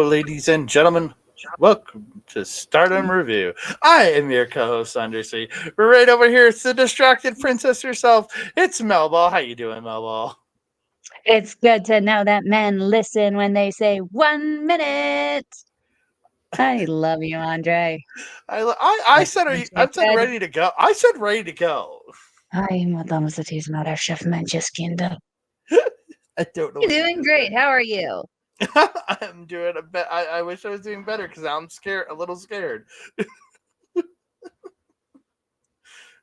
ladies and gentlemen. Welcome to Stardom Review. I am your co-host, Andre C. Right over here, it's the distracted princess herself. It's Melball. How you doing, Melball? It's good to know that men listen when they say 1 minute. I love you, Andre. I Like said, Andre I said said, ready to go. I said ready to go. Ay, matamos a tismar chef Mancheskind. I don't know You're what you doing did great. there. How are you? I'm doing a bit. I wish I was doing better because I'm scared, a little scared.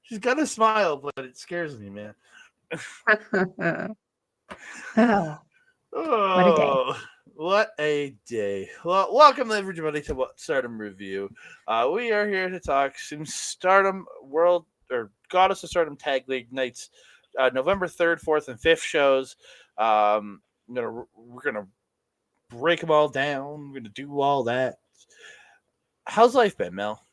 She's got a smile, but it scares me, man. Oh, what a day. Oh, what a day. Well, welcome everybody to Stardom Review. We are here to talk some Stardom World or Goddess of Stardom Tag League nights, November 3rd, 4th, and 5th shows. We're gonna break them all down. We're gonna do all that. How's life been, Mel?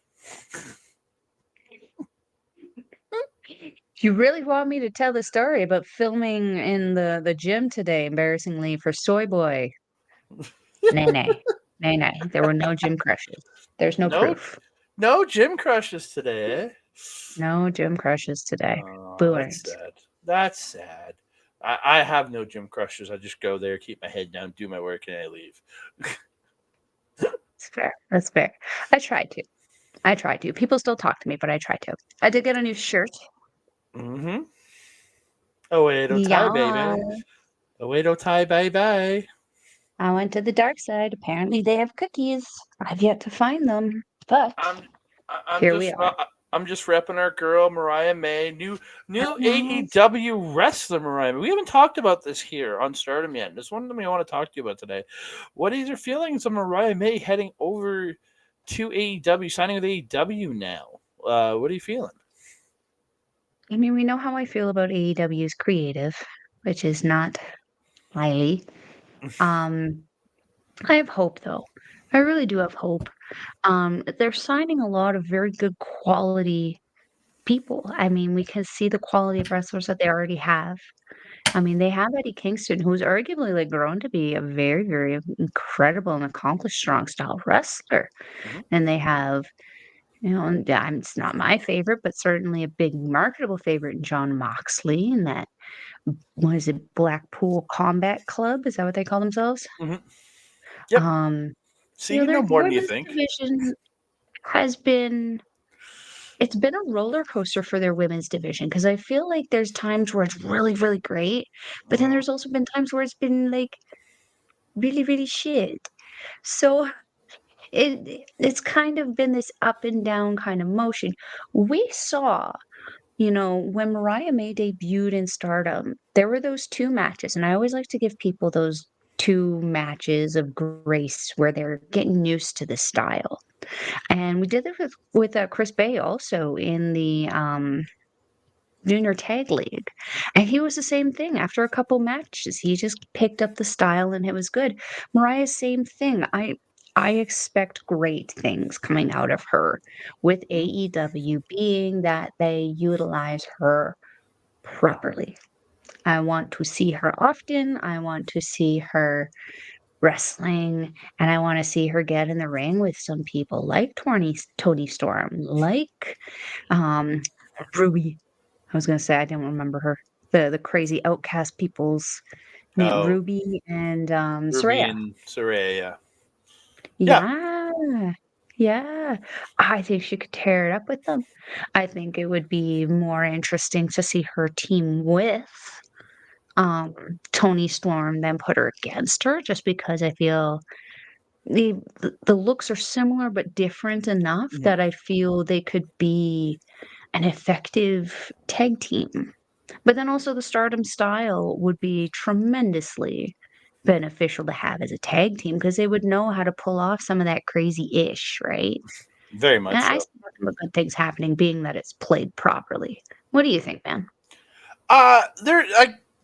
You really want me to tell the story about filming in the gym today, embarrassingly, for Soy Boy? Nay, nay. Nay, nay. There were no gym crushes. There's no No, proof. no gym crushes today, eh? No gym crushes today. Oh, Boo that's earns. sad. That's sad. I have no gym crushes. I just go there, keep my head down, do my work, and I leave. It's fair. That's fair. I tried to. I tried to. People still talk to me, but I tried to. I did get a new shirt. Mm-hmm. Oedo tie, Yeah. baby. Oedo tie, bye bye. I went to the dark side. Apparently, they have cookies. I've yet to find them, but I'm I'm here we just are. I'm just repping our girl Mariah May, new Yes. AEW wrestler Mariah May. We haven't talked about this here on Stardom yet. There's one thing we want to talk to you about today. What is your feelings on Mariah May heading over to AEW, signing with AEW now? What are you feeling? I mean, we know how I feel about AEW's creative, which is not highly. Um, I have hope, though. I really do have hope. They're signing a lot of very good quality people. I mean, we can see the quality of wrestlers that they already have. I mean, they have Eddie Kingston, who's arguably like grown to be a very, very incredible and accomplished strong style wrestler. Mm-hmm. And they have, and it's not my favorite, but certainly a big marketable favorite in John Moxley and that, what is it, Blackpool Combat Club? Is that what they call themselves? Mm-hmm. Yep. Um, See, you their know more than you women's think. division has been it's been a roller coaster for their women's division because I feel like there's times where it's really, really great, but then Mm-hmm. there's also been times where it's been like really, really shit. So it's kind of been this up and down kind of motion. We saw, when Mariah May debuted in Stardom, there were those two matches, and I always like to give people those two matches of grace where they're getting used to the style. And we did it with Chris Bay also in the Junior Tag League. And he was the same thing. After a couple matches, he just picked up the style and it was good. Mariah's same thing. I expect great things coming out of her with Mm-hmm. AEW being that they utilize her properly. I want to see her often. I want to see her wrestling and I want to see her get in the ring with some people like Tony Storm, like um Ruby. I was gonna say I didn't remember her. The crazy outcast people's name, Oh, Ruby and Ruby Soraya. and Saraya. Yeah. Yeah, yeah. I think she could tear it up with them. I think it would be more interesting to see her team with um Tony Storm than put her against her, just because I feel the the looks are similar but different enough Mm-hmm. that I feel they could be an effective tag team. But then also the Stardom style would be tremendously beneficial to have as a tag team because they would know how to pull off some of that crazy ish, right? Very And much I so. see nothing but good things happening, being that it's played properly. What do you think, man?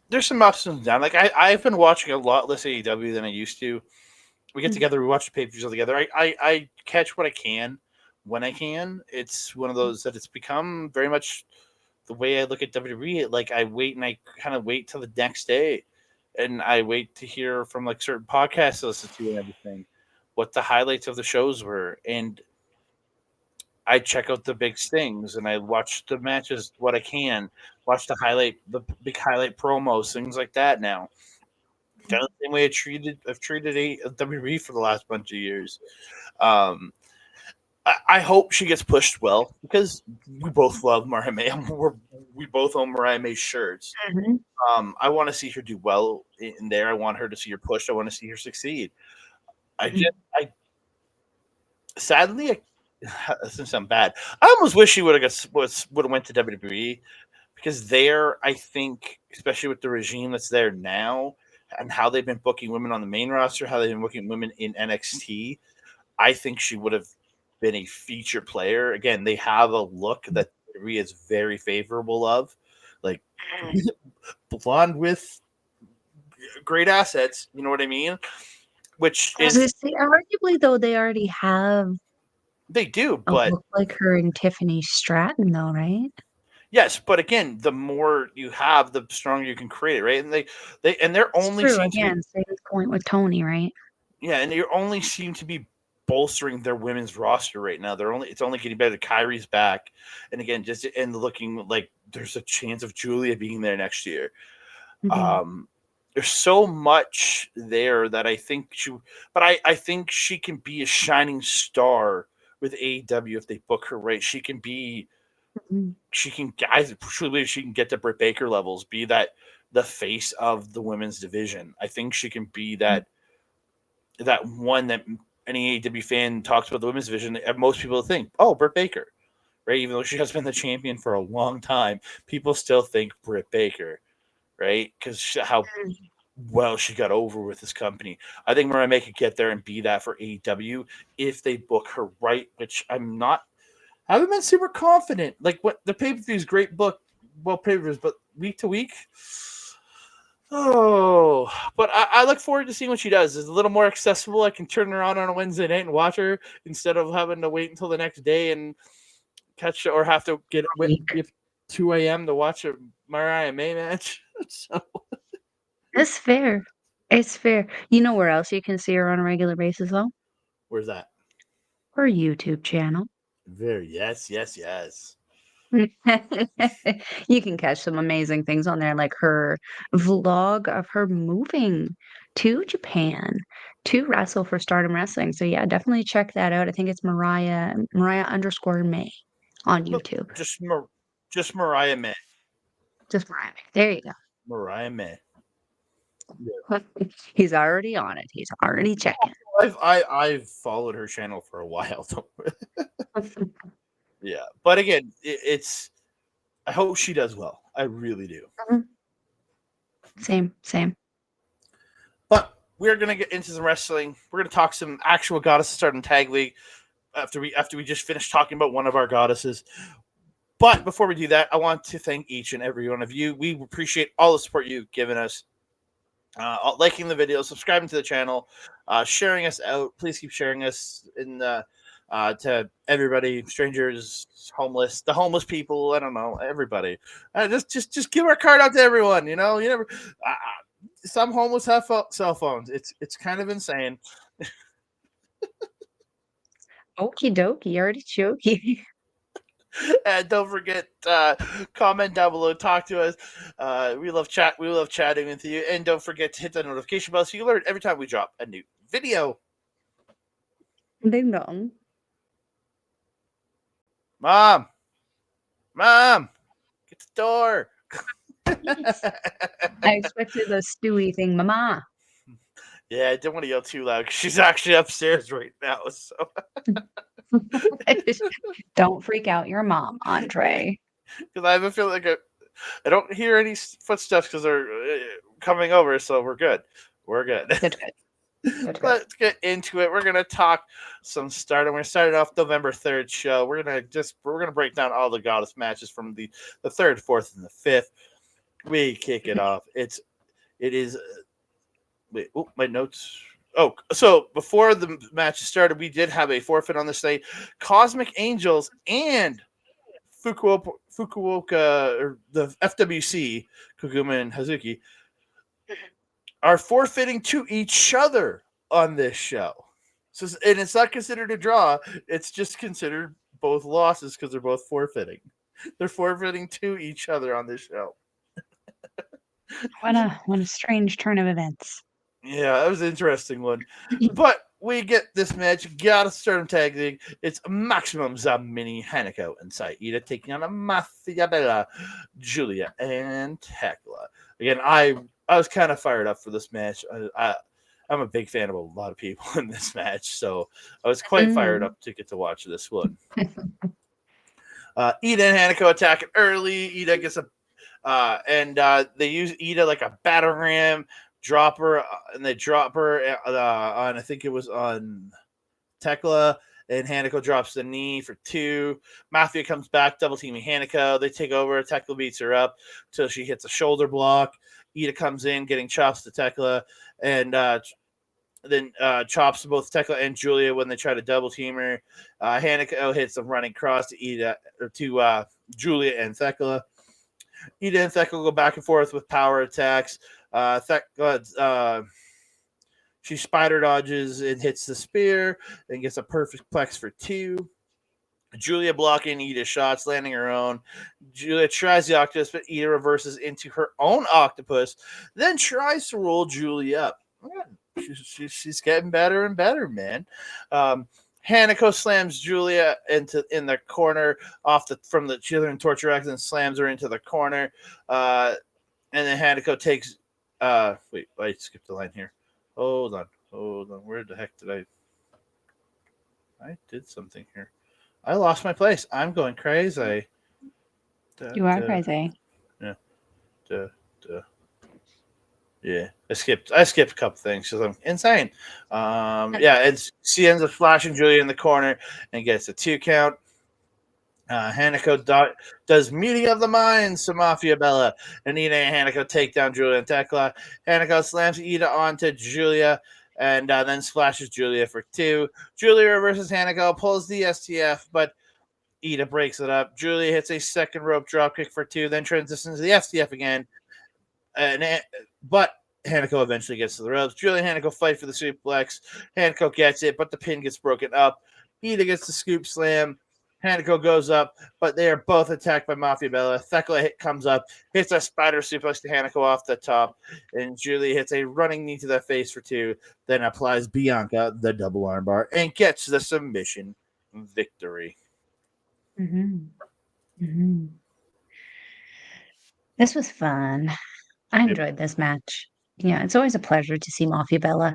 There's some ups and downs. Like I've been watching a lot less AEW than I used to. We get Mm, together, we watch the pay per views all together. I catch what I can when I can. It's one of those that it's become very much the way I look at WWE. Like I wait and I kind of wait till the next day, and I wait to hear from like certain podcasts to listen to and everything. what the highlights of the shows were, and I check out the big stings and I watch the matches what I can, watch the big highlight promos, things like that. Now, kind of the same way I've treated a WWE for the last bunch of years. Um, I hope she gets pushed well because we both love Mariah May. We both own Mariah May shirts. Mm-hmm. I want to see her do well in there. I want her to see her pushed. I want to see her succeed. I sadly, since I'm bad, I almost wish she would have went to WWE because there, I think, especially with the regime that's there now and how they've been booking women on the main roster, how they've been booking women in NXT, I think she would have been a feature player. Again, they have a look that WWE is very favorable of, like blonde with great assets. You know what I mean? Which I was is gonna say, arguably though, they already have they do, a but look like her and Tiffany Stratton, though, right? yes, but again, the more you have, the stronger you can create it, right? And they're It's only true. seem to be Again, same point with Tony, right? and they only seem to be bolstering their women's roster right now. It's only getting better. Kyrie's back, and again, just and looking like there's a chance of Giulia being there next year. Mm-hmm. There's so much there that I think I think she can be a shining star with AEW if they book her right. She can be Mm-hmm. I truly believe she can get to Britt Baker levels, be that the face of the women's division. I think she can be that one that any AEW fan talks about the women's division. Most people think, oh, Britt Baker, right? Even though she has been the champion for a long time, people still think Britt Baker, right? Because how well she got over with this company. I think Mariah May could get there and be that for AEW if they book her right, which I haven't been super confident. Like what the pay per view is great book, well pay per views, but week to week. Oh, but I look forward to seeing what she does. It's a little more accessible. I can turn her on a Wednesday night and watch her instead of having to wait until the next day and catch or have to get Week. 2 a.m. to watch a Mariah May match. So It's fair. It's fair. You know where else you can see her on a regular basis, though? where's that? Her YouTube channel. Very yes. You can catch some amazing things on there, like her vlog of her moving to Japan to wrestle for Stardom Wrestling. So yeah, definitely check that out. I think it's Mariah_May on YouTube. Just just Mariah May. Just Mariah. There you Mariah May. go. He's already on it. He's already checking. I've followed her channel for a while. Yeah, but again, it's. I hope she does well. I really do. Same. But we're gonna get into some wrestling. We're gonna talk some actual Goddess of Stardom Tag League after we just finished talking about one of our goddesses. But before we do that, I want to thank each and every one of you. We appreciate all the support you've given us. Liking the video, subscribing to the channel, sharing us out. Please keep sharing us to everybody, strangers, homeless, the homeless people. I don't know, everybody. Just give our card out to everyone. You know, you never. Some homeless have cell phones. It's kind of insane. Okie dokie, artichoke. And don't forget, comment down below, talk to us. We love chat. We love chatting with you. And don't forget to hit the notification bell so you learn every time we drop a new video. Ding dong. Mom, get the door. I expected a Stewie thing, Mama. Yeah, I didn't want to yell too loud because she's actually upstairs right now. So Don't freak out your mom, Andre. because I have a feeling like I don't hear any footsteps because they're coming over, so we're good. We're good. Good. Let's get into it. We're gonna talk some Stardom. We're starting off November 3rd show. We're gonna break down all the goddess matches from the 3rd, 4th, and the 5th. We kick it off. It is. Wait, my notes. Oh, so before the match started, we did have a forfeit on this night. Cosmic Angels and Fukuoka, or the FWC, Koguma and Hazuki, are forfeiting to each other on this show. So, and it's not considered a draw. It's just considered both losses because they're both forfeiting. They're forfeiting to each other on this show. What a strange turn of events. Yeah, that was an interesting one. But we get this match. Gotta start 'em tag league. It's Maximum Mini Hanako and Iida taking on a Mafia Bella, Giulia, and Thekla. Again, I was kind of fired up for this match. I'm a big fan of a lot of people in this match, so I was quite fired Mm. up to get to watch this one. Iida and Hanako attack it early. Iida gets a and they use Iida like a battle ram, drop her, and they drop her on I think it was on Thekla, and Hanako drops the knee for 2. Mafia comes back, double teaming Hanako. They take over. Thekla beats her up till she hits a shoulder block. Iida comes in, getting chops to Thekla, and then chops both Thekla and Giulia when they try to double team her. Hanako hits a running cross to Iida or to Giulia and Thekla. Iida and Thekla go back and forth with power attacks. Thekla, she spider dodges and hits the spear and gets a perfect plex for 2. Giulia blocking Iida's shots, landing her own. Giulia tries the octopus, but Iida reverses into her own octopus, then tries to roll Giulia up. She's getting better and better, man. Hanako slams Giulia in the corner from the Children Torture Act and slams her into the corner. And then Hanako takes. Wait, I skipped the line here. Hold on. Where the heck did I did something here. I lost my place. I'm going crazy. You are crazy. Yeah. Duh, duh. Yeah, I skipped a couple things because I'm insane. Yeah, and she ends up flashing Giulia in the corner and gets a 2 count. Hanako does meeting of the minds to Mafia Bella, and Iida and Hanako take down Giulia and Thekla. Hanako slams Iida onto Giulia and then splashes Giulia for 2. Giulia reverses Hanako, pulls the STF, but Iida breaks it up. Giulia hits a second rope dropkick for 2, then transitions to the STF again. But Hanako eventually gets to the ropes. Giulia and Hanako fight for the suplex. Hanako gets it, but the pin gets broken up. Iida gets the scoop slam. Hanako goes up, but they are both attacked by Mafia Bella. Thekla comes up, hits a spider suplex to Hanako off the top, and Giulia hits a running knee to the face for 2, then applies Bianca the double armbar and gets the submission victory. Mm-hmm. Mm-hmm. This was fun. I enjoyed this match. Yeah, it's always a pleasure to see Mafia Bella.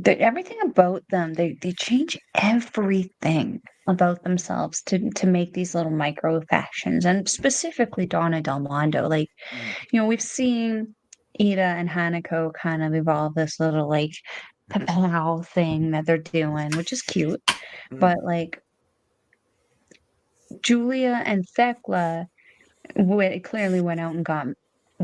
Everything about them, they change everything about themselves to make these little micro fashions, and specifically Donna Del Mondo. Like, we've seen Iida and Hanako kind of evolve this little like kapow thing that they're doing, which is cute. But like Giulia and Thekla clearly went out and got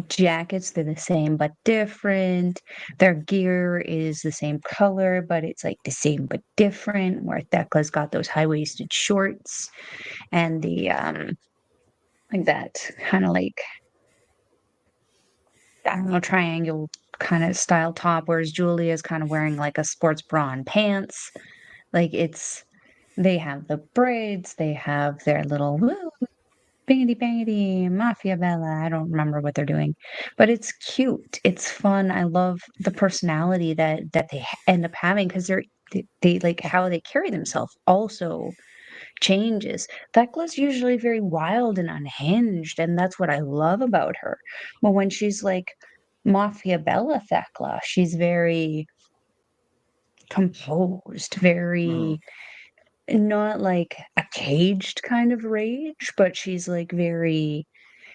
jackets. They're the same but different. Their gear is the same color, but it's like the same but different. Where Thekla's got those high-waisted shorts and the like that kind of like, I don't know, triangle kind of style top, whereas Giulia is kind of wearing like a sports bra and pants. Like they have the braids, they have their little woo, bangity bangity, Mafia Bella. I don't remember what they're doing, but it's cute. It's fun. I love the personality that they end up having because they like how they carry themselves also changes. Thekla's usually very wild and unhinged, and that's what I love about her. But when she's like Mafia Bella Thekla, she's very composed, very not like a caged kind of rage, but she's like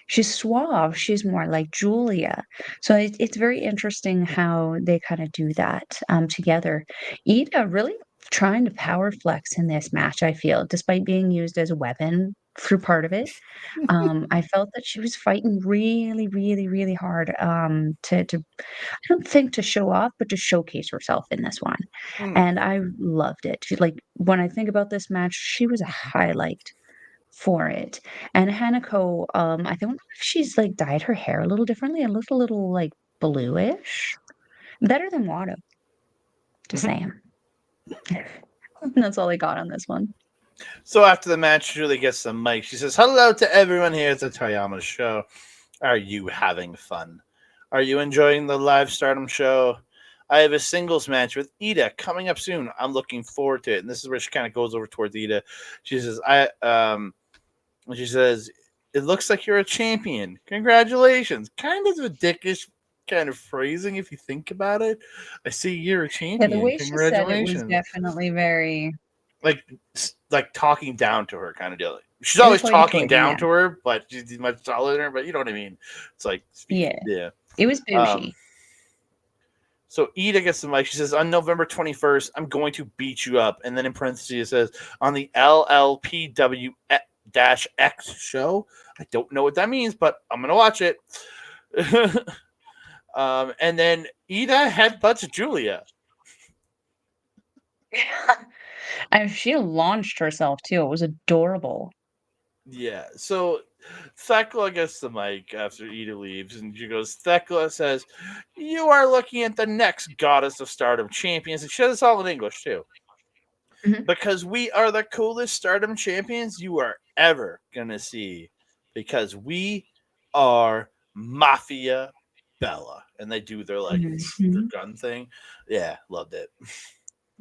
she's suave. She's more like Giulia. So it's very interesting how they kind of do that together. Iida really trying to power flex in this match, I feel, despite being used as a weapon through part of it. I felt that she was fighting really, really, really hard to I don't think to show off, but to showcase herself in this one. And I loved it. Like when I think about this match, she was a highlight for it. And Hanako, I don't know if she's like dyed her hair a little differently. It looked a little like bluish. Better than Watto, just saying. That's all I got on this one. So after the match, Julie gets the mic. She says, "Hello to everyone here at the Toyama show. Are you having fun? Are you enjoying the live Stardom show? I have a singles match with Iida coming up soon. I'm looking forward to it." And this is where she kind of goes over towards Iida. She says, she says, "It looks like you're a champion. Congratulations." Kind of a dickish kind of phrasing if you think about it. I see you're a Yeah, the champion. way she said it was Congratulations. definitely very. Like talking down to her kind of deal. She's It was always talking hoity-toity, down yeah. to her, but she's much taller than her. But you know what I mean. It's like speaking. Yeah. Yeah. It was Um. bougie. So Iida gets the mic. She says, "On November 21st, I'm going to beat you up." And then in parentheses it says, "On the LLPW-X show." I don't know what that means, but I'm gonna watch it. And then Iida headbutts Giulia. And she launched herself too. It was adorable. Yeah. So Thekla gets the mic after Iida leaves, and she goes, Thekla says, "You are looking at the next Goddess of Stardom champions." And she says this all in English, too. Mhm. "Because we are the coolest Stardom champions you are ever going to see. Because we are Mafia Bella." And they do their, like, their Mhm. gun thing. Yeah, loved it.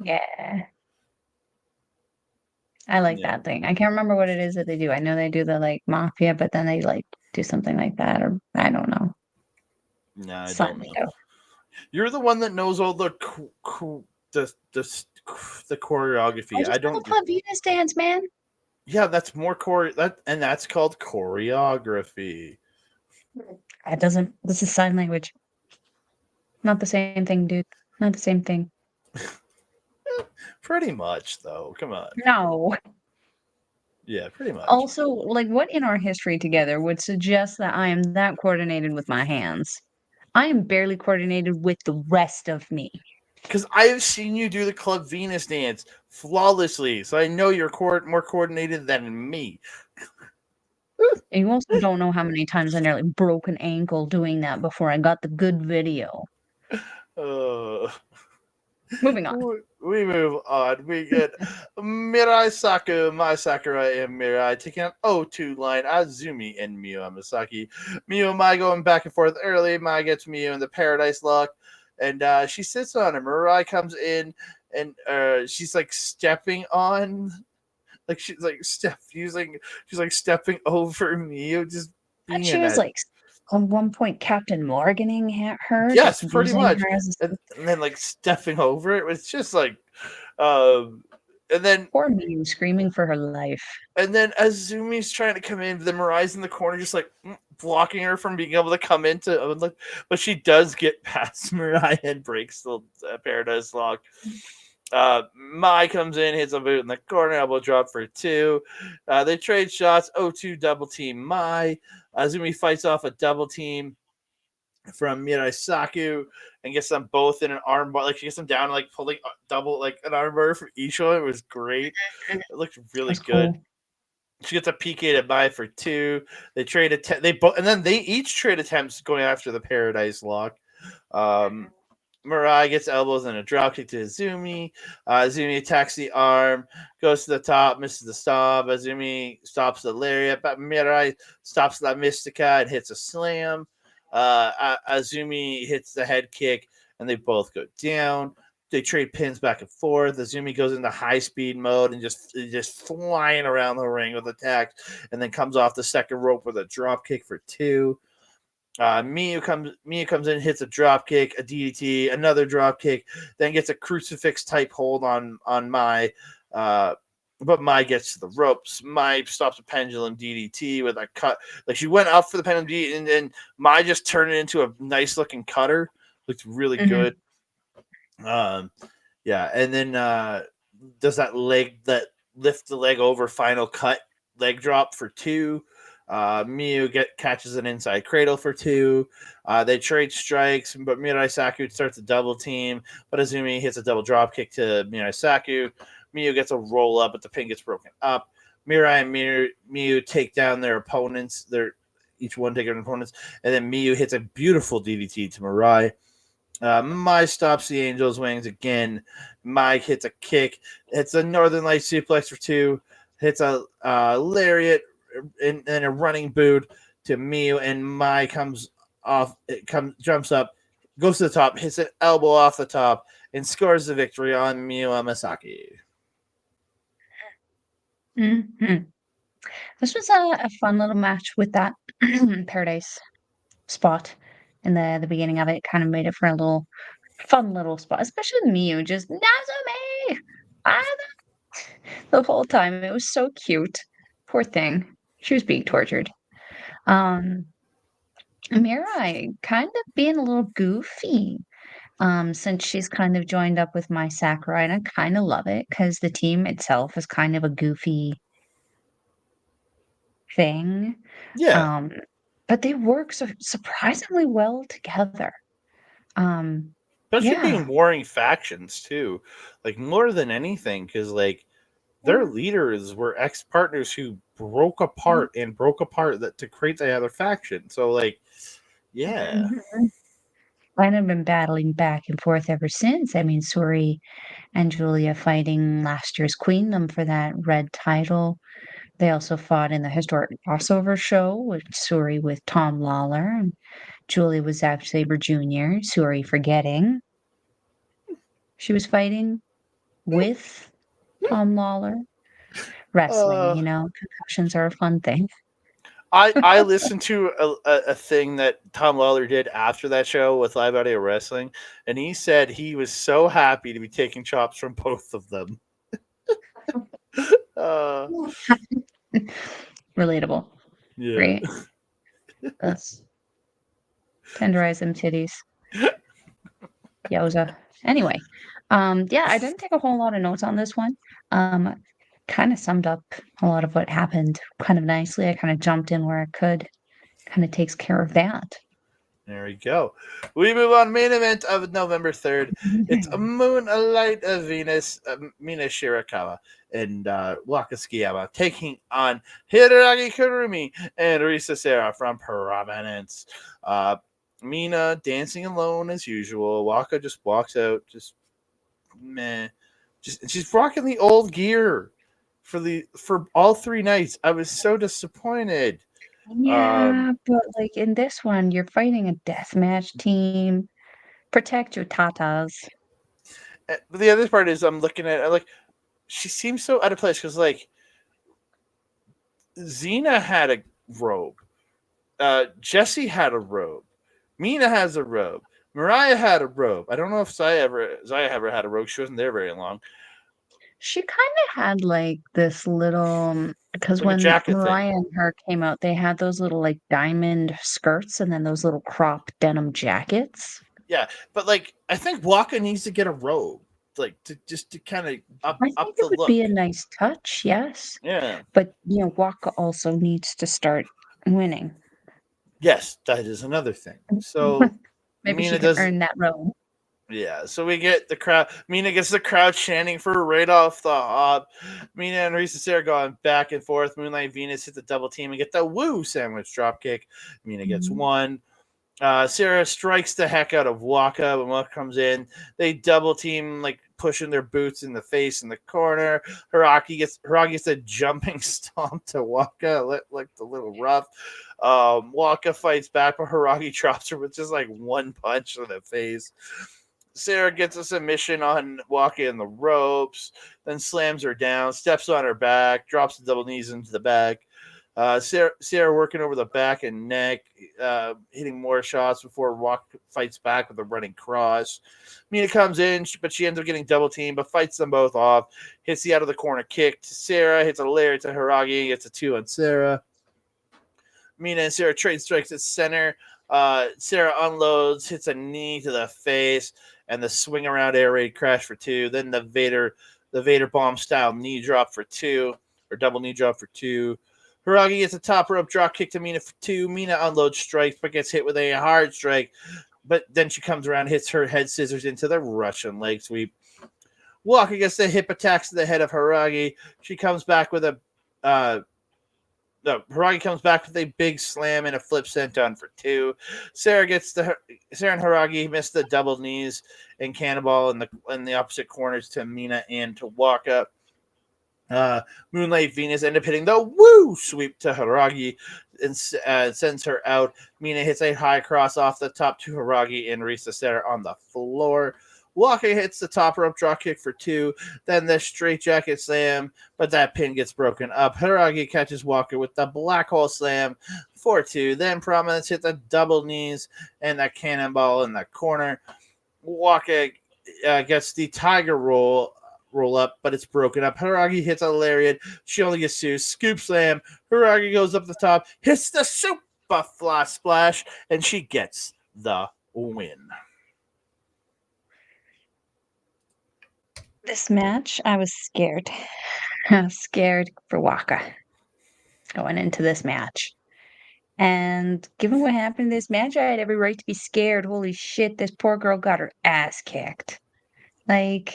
Yeah. I like Yeah. that thing. I can't remember what it is that they do. I know they do the, like, Mafia, but then they, like, do something like that, or I don't know. No, I Just let don't me know. know. You're the one that knows all the the the I choreography. I just know don't the get. Club Venus dance, man. Yeah, that's more and that's called choreography. That doesn't this is sign language. Not the same thing, dude. Not the same thing. Pretty much, though. Come on. No. Yeah, pretty much. Also, like, what in our history together would suggest that I am that coordinated with my hands? I am barely coordinated with the rest of me. Because I have seen you do the Club Venus dance flawlessly, so I know you're more coordinated than me. And you also don't know how many times I nearly broke an ankle doing that before I got the good video. Uh, Moving on. we move on. We get Mirai-Saku, Mai Sakurai, and Mirai taking on O2 line, Azumi and Miyu Amasaki. Miyu and Mai going back and forth early. Mai gets Miyu in the Paradise Lock, and she sits on him. Mirai comes in, and she's like stepping on, like she's like she's like stepping over Miyu, just And being she in was that. like at one point Captain Morganing her, Yes, just pretty using much. her as a And then like stepping over it was just like, um, and then poor Miyu screaming for her life. Azumi's trying to come in, but then Mirai's in the corner, just like blocking her from being able to come into. Like, but she does get past Mirai and breaks the Paradise Lock. Mai comes in, hits a boot in the corner, elbow drop for 2. They trade shots. O2 double team Mai. Azumi fights off a double team from Mirai-Saku and gets them both in an armbar. Like she gets them down, like pulling double, like an armbar for each one. It was great. It looked really That's good. cool. She gets a PK to buy for 2. They trade they both, and then they each trade attempts going after the Paradise Lock. Mirai gets elbows and a dropkick to Azumi. Azumi attacks the arm, goes to the top, misses the stop. Azumi stops the lariat, but Mirai stops La Mystica and hits a slam. Azumi hits the head kick, and they both go down. They trade pins back and forth. Azumi goes into high speed mode and just flying around the ring with attacks, and then comes off the second rope with a drop kick for 2. Miyu comes in, hits a drop kick, a DDT, another drop kick, then gets a crucifix type hold on Mai. But Mai gets to the ropes. Mai stops a pendulum DDT with a cut. Like she went up for the pendulum DDT, and then Mai just turned it into a nice looking cutter. Looked really good. Yeah, and then does that lift the leg over final cut leg drop for 2. Miyu catches an inside cradle for 2. They trade strikes, but Mirai-Saku starts a double team, but Azumi hits a double drop kick to Mirai-Saku. Miyu gets a roll up, but the pin gets broken up. Mirai and Miyu take down their opponents. Each one take their opponents, and then Miyu hits a beautiful DDT to Mirai. Mai stops the Angel's wings again. Mai hits a kick, hits a Northern Light suplex for 2, hits a lariat and a running boot to Miyu, and Mai comes off, jumps up, goes to the top, hits an elbow off the top, and scores the victory on Miyu Amasaki. Mm-hmm. This was a fun little match with that Paradise spot in the beginning of it. Kind of made it for a little fun little spot, especially Miyu just Nazumi the whole time. It was so cute. Poor thing. She was being tortured. Um, Mirai kind of being a little goofy. Since she's kind of joined up with my Sakurai, and I kind of love it because the team itself is kind of a goofy thing. Yeah, Um, but they work surprisingly well together. Um, especially yeah. being warring factions too, like more than anything, because like their leaders were ex partners who broke apart that to create the other faction. So like, yeah, Mhm. And have been battling back and forth ever since. I mean, Suri and Giulia fighting last year's Queendom for that red title. They also fought in the historic crossover show with Suri with Tom Lawler, and Giulia was Zack Sabre Jr., Suri forgetting she was fighting with Tom Lawler. Wrestling, uh, you know, concussions are a fun thing. I listened to a thing that Tom Lawler did after that show with Live Audio Wrestling, and he said he was so happy to be taking chops from both of them. Uh, Relatable. yeah. Great. Let's tenderize them titties. Yowza. Anyway, yeah, I didn't take a whole lot of notes on this one. Um, kind of summed up a lot of what happened kind of nicely. I kind of jumped in where I could. Kind of takes care of that. There we go. We move on. Main event of November 3rd. It's a Moonlight of Venus, Mina Shirakawa, and Waka Tsukiyama taking on Hiroaki Kurumi and Risa Sera from Prominence. Mina dancing alone as usual. Waka just walks out, just meh. She's rocking the old gear for all 3 nights. I was so disappointed. Um, Yeah, but like in this one, you're fighting a deathmatch team. Protect your tatas. but the other part is I'm looking at like she seems so out of place because like Xena had a robe, Jesse had a robe, Mina has a robe, Mariah had a robe. I don't know if Zaya ever had a robe. She wasn't there very long. She kinda had, like, this little because Like a when jacket thing. Mariah and her came out, they had those little, like, diamond skirts and then those little crop denim jackets. Yeah, but like I think Waka needs to get a robe, like to just to kind of I up think it the would be look. a nice touch, yes, Yeah. but, you know, Waka also needs to start winning. Yes, that is another thing. So Maybe she Mina can does. earn that robe. Yeah, so we get the crowd. Mina gets the crowd chanting for her right off the hop. Mina and Risa Sera going back and forth. Moonlight Venus hit the double team and get the woo sandwich drop kick. Mina gets Mhm. one. Sera strikes the heck out of Waka when Waka comes in. They double team, like pushing their boots in the face in the corner. Hiragi gets a jumping stomp to Waka, like the little rough. Waka fights back, but Hiragi drops her with just like one punch in the face. Sera gets a submission on Waka in the ropes, then slams her down, steps on her back, drops the double knees into the back. Sera working over the back and neck, hitting more shots before Waka fights back with a running cross. Mina comes in, but she ends up getting double teamed, but fights them both off. Hits the out of the corner kick to Sera, hits a lariat to Hiragi, gets a 2 on Sera. Mina and Sera trade strikes at center. Sera unloads, hits a knee to the face, and the swing around air raid crash for 2. Then the Vader bomb style knee drop for 2, or double knee drop for 2. Hiragi gets a top rope drop kick to Mina for 2. Mina unloads strikes, but gets hit with a hard strike. But then she comes around, hits her head scissors into the Russian leg sweep. Waka gets the hip attacks to the head of Hiragi. She comes back with a No, Hiragi comes back with a big slam and a flip senton for 2. Sera Sera and Hiragi miss the double knees and cannonball in the opposite corners to Mina and to Waka. Moonlight Venus end up hitting the woo sweep to Hiragi and sends her out. Mina hits a high cross off the top to Hiragi and Risa Sera on the floor. Waka hits the top rope drop kick for 2, then the straight jacket slam, but that pin gets broken up. Hiragi catches Waka with the black hole slam for 2. Then Prominence hit the double knees and the cannonball in the corner. Waka gets the tiger roll up, but it's broken up. Hiragi hits a lariat. She only gets 2. Scoop slam. Hiragi goes up the top, hits the super fly splash, and she gets the win. This match, I was scared. I was scared for Waka going into this match. And given what happened in this match, I had every right to be scared. Holy shit, this poor girl got her ass kicked. Like,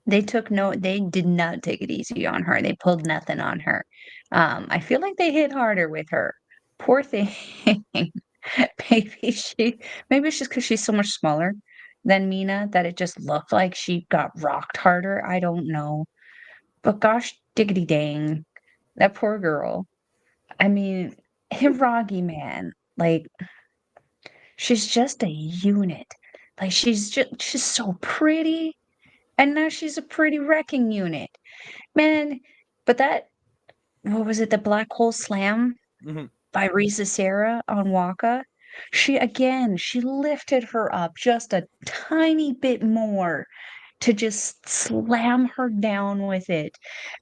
they did not take it easy on her. They pulled nothing on her. I feel like they hit harder with her. Poor thing. maybe it's just because she's so much smaller than Mina that it just looked like she got rocked harder. I don't know. But gosh diggity dang, that poor girl. I mean, Hiragi, man, like she's just a unit. Like she's so pretty, and now she's a pretty wrecking unit, man. But that what was it? The black hole slam Mm-hmm. by Risa Sera on Waka. She lifted her up just a tiny bit more to just slam her down with it.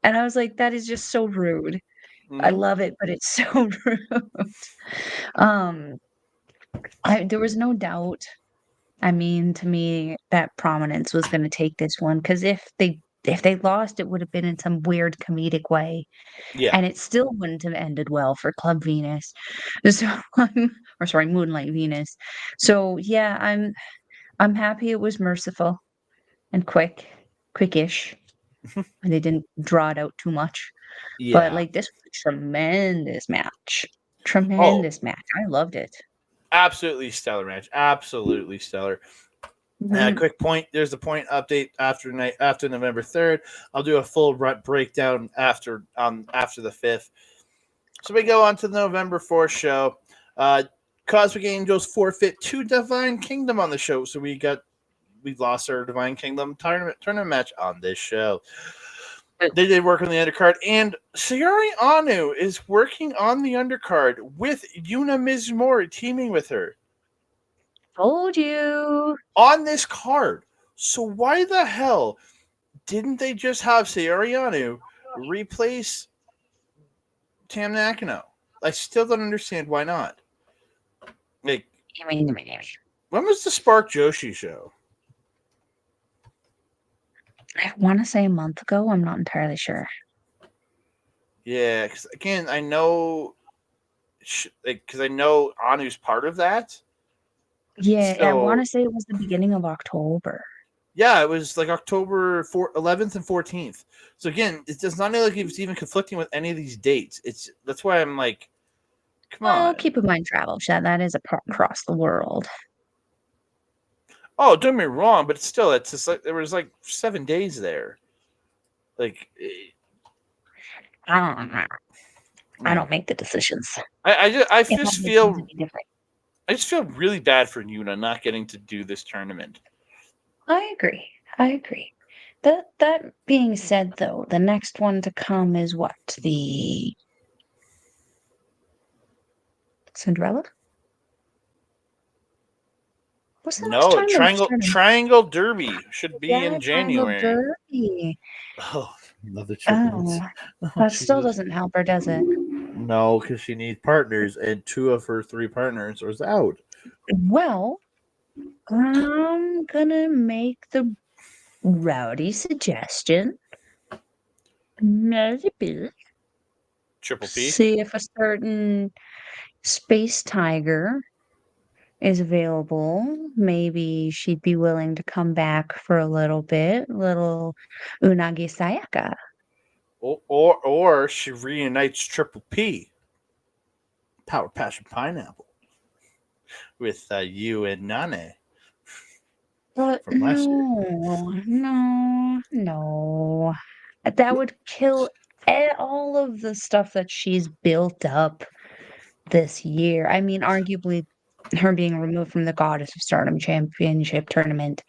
And I was like, that is just so rude. I Mm-hmm. love it, but it's so rude. Um, there was no doubt. I mean, to me, that Prominence was going to take this one because if they lost, it would have been in some weird comedic way, Yeah. and it still wouldn't have ended well for Club Venus. So, or sorry, Moonlight Venus. So yeah, I'm happy it was merciful and quickish, and they didn't draw it out too much. But Yeah. like this was a tremendous match. Oh, Tremendous match. I loved it. absolutely stellar match. Absolutely stellar. Mhm. Quick point. There's a point update after November 3rd. I'll do a full breakdown after the 5th. So we go on to the November 4th show. Cosmic Angels forfeit to Divine Kingdom on the show. So we lost our Divine Kingdom tournament match on this show. They did work on the undercard, and Sayori Anu is working on the undercard with Yuna Mizumori teaming with her Told you. on this card. So why the hell didn't they just have Sayori Anu replace Tam Nakano? I still don't understand why not. Like, when was the Spark Joshi show? I want to say a month ago. I'm not entirely sure. Yeah, because again, I know, because I know Anu's part of that. Yeah, I want So to say it was the beginning of October. yeah, it was like October 11th and 14th. So again, it does not look like it's even conflicting with any of these dates. That's why I'm like, come Well, on. keep in mind, travel chat, that is across the world. Oh, don't get me wrong, but it's just like there was like 7 days there. Like, I don't know. I yeah. don't make the decisions. I If I just did things, feel it'd be different. I just feel really bad for Yuna not getting to do this tournament. I agree. I agree. That being said, though, the next one to come is what? The Cinderella? What's the next No, tournament? Triangle Derby should be Yeah, in Triangle January. Derby. Oh, another Oh, triplets. Oh, that still Jesus. doesn't help her, does it? No, because she needs partners, and 2 of her 3 partners was out. Well, I'm gonna make the rowdy suggestion. Maybe Triple P. see if a certain space tiger is available. Maybe she'd be willing to come back for a little bit. Little Unagi Sayaka. or she reunites Triple P, Power Passion Pineapple, with you and Nane But from last year. no. That would kill all of the stuff that she's built up this year. I mean, arguably, her being removed from the Goddess of Stardom Championship tournament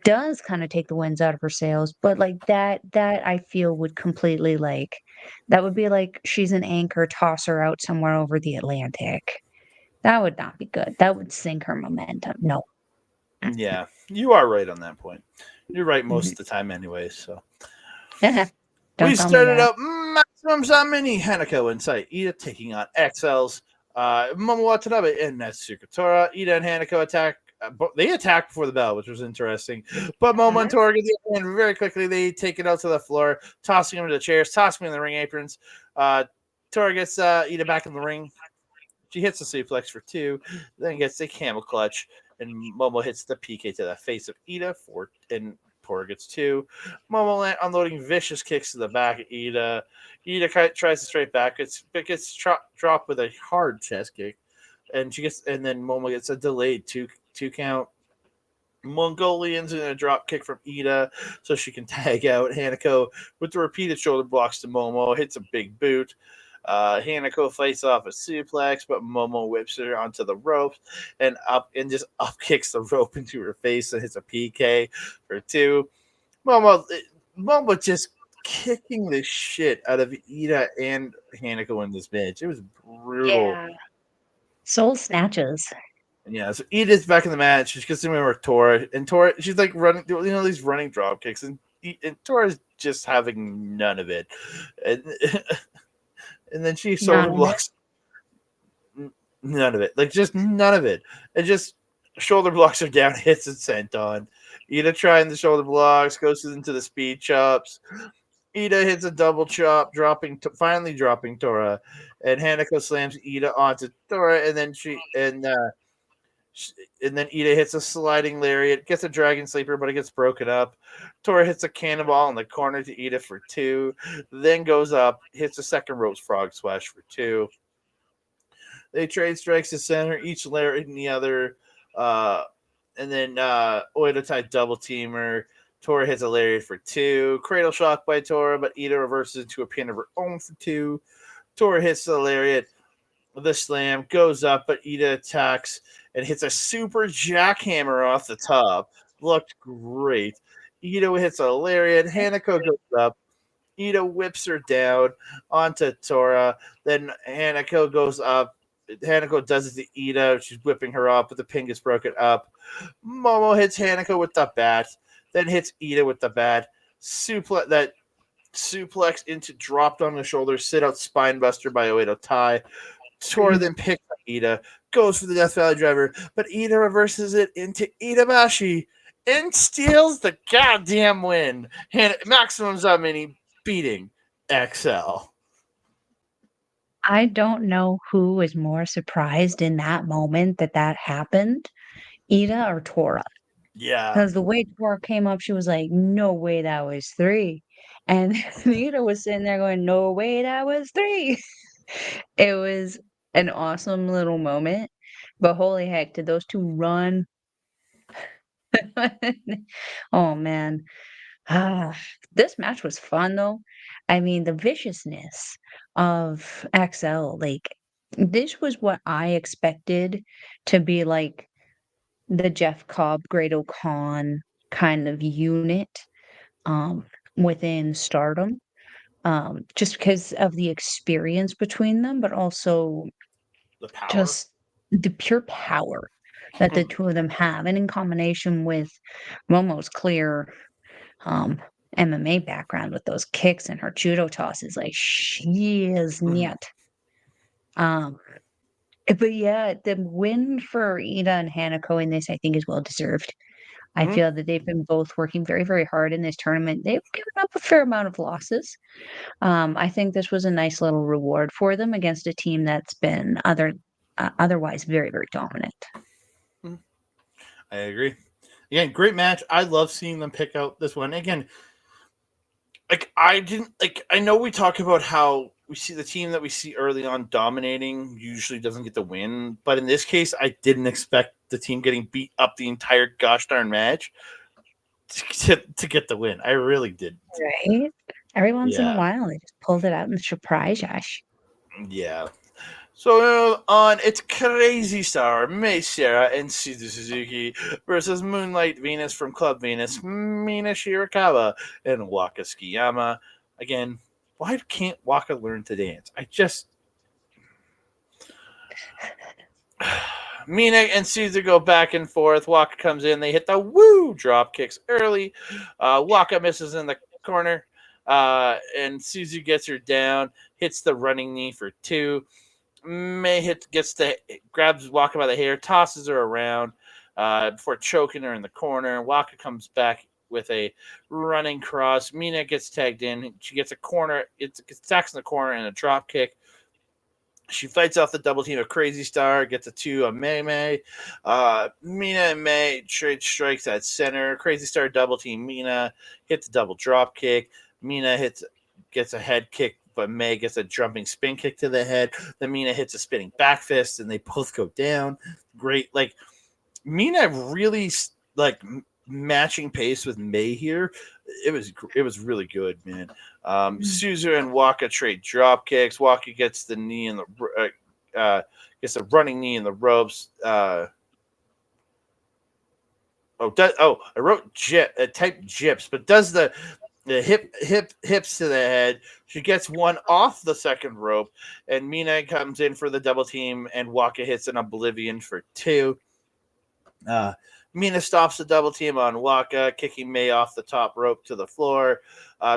does kind of take the winds out of her sails, but like that I feel would completely like that would be like she's an anchor, toss her out somewhere over the Atlantic. That would not be good. That would sink her momentum. No. Yeah, you are right on that point. You're right most Mhm. of the time, anyway. So we Don't tell me started that. out Maximum Mini Hanako inside Iida taking on XLs. Momo Watanabe and Natsuko Tora. Iida and Hanako attack. They attack before the bell, which was interesting. But Momo and Tora get the and very quickly they take it out to the floor, tossing them to the chairs, tossing them in the ring aprons. Tora gets Iida back in the ring. She hits the suplex for two, then gets a camel clutch, and Momo hits the PK to the face of Iida for and Tora gets two. Momo unloading vicious kicks to the back of Iida. Iida tries to straight back. It gets dropped with a hard chest kick, and then Momo gets a delayed two count. Mongolians in a drop kick from Iida so she can tag out. Hanako with the repeated shoulder blocks to Momo hits a big boot. Hanako fights off a suplex, but Momo whips her onto the ropes and just up kicks the rope into her face and hits a PK for two. Momo Momo just kicking the shit out of Iida and Hanako in this match. It was brutal. Yeah. Soul snatches. Yeah, so Edith's back in the match. She gets in with Tora, and Tora, she's like running, these running drop kicks, and Tora's just having none of it, and and then she shoulder None of it. blocks none of it, like just none of it, and just shoulder blocks her down, hits and sent on. Ida trying the shoulder blocks, goes into the speed chops. Ida hits a double chop, finally dropping Tora, and Hanako slams Ida onto Tora, and then and then Ida hits a sliding lariat, gets a dragon sleeper, but it gets broken up. Tora hits a cannonball in the corner to Ida for two, then goes up, hits a second ropes frog splash for two. They trade strikes to center, each lariat in the other, uh, and then Oedo tie double teamer. Tora hits a lariat for two. Cradle shock by Tora, but Ida reverses into a pin of her own for two. Tora hits the lariat. The slam goes up, but Ida attacks and hits a super jackhammer off the top. Looked great. Ida hits a lariat. Hanako goes up. Ida whips her down onto Tora. Then Hanako goes up. Hanako does it to Ida. She's whipping her up, but the pin gets broken up. Momo hits Hanako with the bat, then hits Ida with the bat. Suplex into dropped on the shoulder, sit out spinebuster by Oedo Tai. Tora then picks up Ida, goes for the Death Valley driver, but Ida reverses it into Idabashi and steals the goddamn win. And Maximum Zamini beating XL. I don't know who was more surprised in that moment that that happened, Ida or Tora. Yeah. Because the way Tora came up, she was like, "No way, that was three." And Ida was sitting there going, "No way, that was three." It was an awesome little moment, but holy heck, did those two run? Oh man. Ah, this match was fun though. I mean, the viciousness of XL, like this was what I expected to be like the Jeff Cobb, Great Khan kind of unit um within Stardom. Just because of the experience between them, but also The power. just the pure power that the two of them have, and in combination with Momo's clear um, MMA background with those kicks and her judo tosses, like she is niet. Um, but yeah, the win for Ida and Hanako in this, I think, is well deserved. I Mm-hmm. feel that they've been both working very, very hard in this tournament. They've given up a fair amount of losses. I think this was a nice little reward for them against a team that's been otherwise very, very dominant. I agree. Again, great match. I love seeing them pick out this one. Again, like I didn't like. I know we talk about how we see the team that we see early on dominating usually doesn't get the win, but in this case, I didn't expect the team getting beat up the entire gosh darn match to get the win. I really did. Right? Every once in a Yeah, while, they just pulled it out and surprised us. yeah. So on it's Crazy Star, Mei Seira, and Suzu Suzuki versus Moonlight Venus from Club Venus, Mina Shirakawa, and Waka Tsukiyama. Again, why can't Waka learn to dance? I just Mina and Suzu go back and forth. Waka comes in. They hit the woo drop kicks early. Waka misses in the corner. And Suzu gets her down, hits the running knee for two. Grabs Waka by the hair, tosses her around before choking her in the corner. Waka comes back with a running cross. Mina gets tagged in. She gets a corner. It stacks in the corner and a drop kick. She fights off the double team of Crazy Star, gets a two on Mei Mei. Mina and Mei trade strikes at center. Crazy Star double team Mina, hits a double drop kick. Mina gets a head kick, but Mei gets a jumping spin kick to the head. Then Mina hits a spinning back fist, and they both go down. Great, like Mina really like matching pace with Mei here. It was really good, man. Mm. Suzu and Waka trade drop kicks. Waka gets the knee in the gets a running knee in the ropes. I wrote type gyps, but does the hips to the head. She gets one off the second rope, and Mina comes in for the double team, and Waka hits an oblivion for two. Uh, Mina stops the double team on Waka, kicking Mei off the top rope to the floor.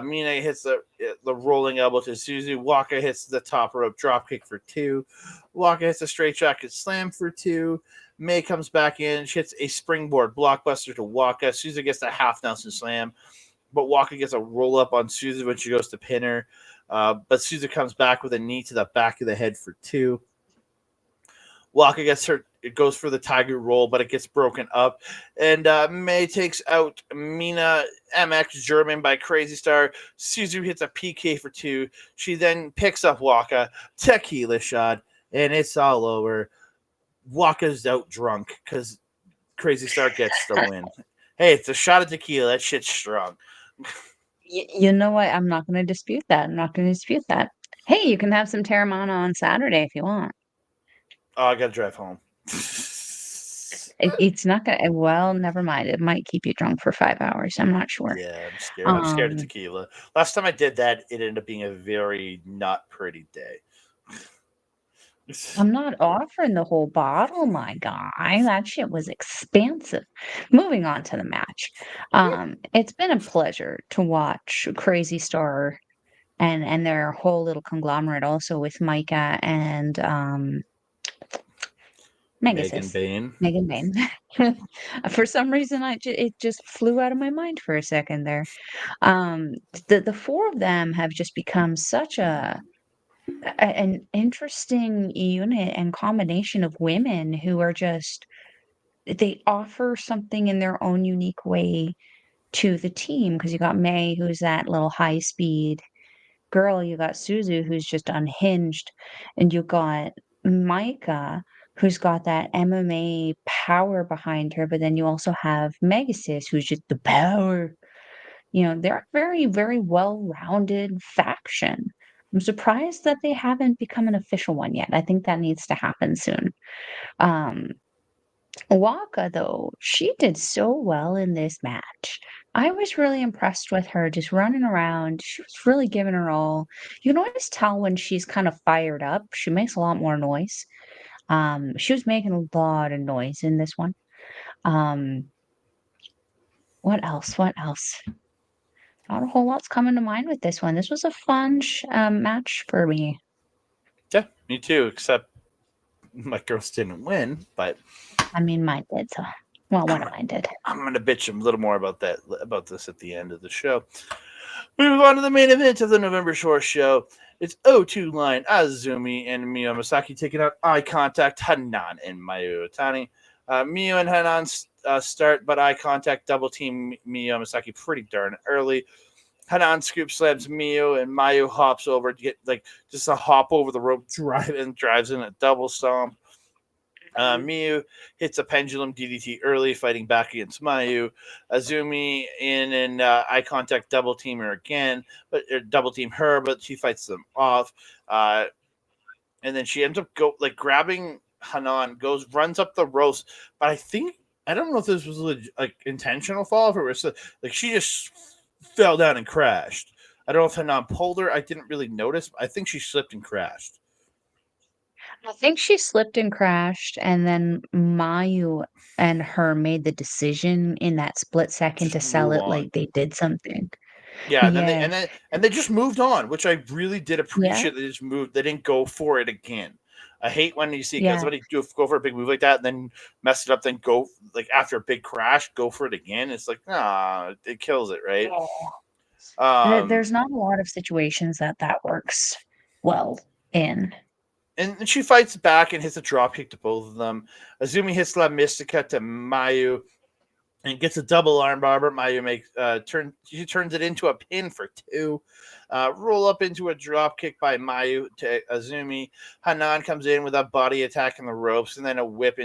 Mina hits the rolling elbow to Suzu. Waka hits the top rope dropkick for two. Waka hits a straight jacket slam for two. Mei comes back in. She hits a springboard blockbuster to Waka. Suzu gets a half Nelson slam, but Waka gets a roll up on Suzu when she goes to pin her. But Suzu comes back with a knee to the back of the head for two. Waka gets her. It goes for the tiger roll, but it gets broken up. And Mei takes out Mina MX German by Crazy Star. Suzu hits a PK for two. She then picks up Waka, tequila shot, and it's all over. Waka's out drunk because Crazy Star gets the win. Hey, it's a shot of tequila. That shit's strong. You know what? I'm not going to dispute that. I'm not going to dispute that. Hey, you can have some Terramana on Saturday if you want. Oh, I gotta drive home. It's not gonna well, never mind. It might keep you drunk for 5 hours. I'm not sure. Yeah, I'm scared. I'm scared of Um, tequila. Last time I did that, it ended up being a very not pretty day. I'm not offering the whole bottle, my guy. That shit was expensive. Moving on to the match. It's been a pleasure to watch Crazy Star and their whole little conglomerate also with Micah and Megan Megasis. Bain. Megan Bain. For some reason, it just flew out of my mind for a second there. Um, the four of them have just become such an interesting unit and combination of women who are just they offer something in their own unique way to the team because you got May, who's that little high speed girl, you got Suzu, who's just unhinged, and you got Micah, who's got that MMA power behind her, but then you also have Megasis, who's just the power. They're a very, very well-rounded faction. I'm surprised that they haven't become an official one yet. I think that needs to happen soon. Um, Waka, though, she did so well in this match. I was really impressed with her just running around. She was really giving her all. You can always tell when she's kind of fired up. She makes a lot more noise. She was making a lot of noise in this one. Um, what else? What else? Not a whole lot's coming to mind with this one. This was a fun match for me. Yeah, me too. Except my girls didn't win, but I mean, mine did. So, well, one of mine did. I'm gonna bitch a little more about this at the end of the show. We move on to the main event of the November Shore show. It's O2 line Azumi and Miyu Amasaki taking out Eye Contact Hanan and Mayu Iwatani. Miyu and Hanan start, but Eye Contact double team Miyu Amasaki pretty darn early. Hanan scoop slams Miyu, and Mayu hops over to get just a hop over the rope, drives in a double stomp. Miyu hits a pendulum DDT early, fighting back against Mayu. Azumi in and eye contact double team her again, double team her, but she fights them off. And then she ends up grabbing Hanan, runs up the ropes. But I don't know if this was intentional fall, if it was she just fell down and crashed. I don't know if Hanan pulled her. I didn't really notice. I think she slipped and crashed. I think she slipped and crashed, and then Mayu and her made the decision in that split second Just to sell move it on. like they did something. Yeah, and then Yeah, they just moved on, which I really did yeah, appreciate. They just moved. They didn't go for it again. I hate when you see yeah. somebody go for a big move like that, and then mess it up, then go after a big crash, go for it again. It's it kills it, right? There's not a lot of situations that works well in. And she fights back and hits a drop kick to both of them. Azumi hits La Mystica to Mayu and gets a double armbar, but Mayu she turns it into a pin for 2. Roll up into a drop kick by Mayu to Azumi. Hanan comes in with a body attack in the ropes, and then a whip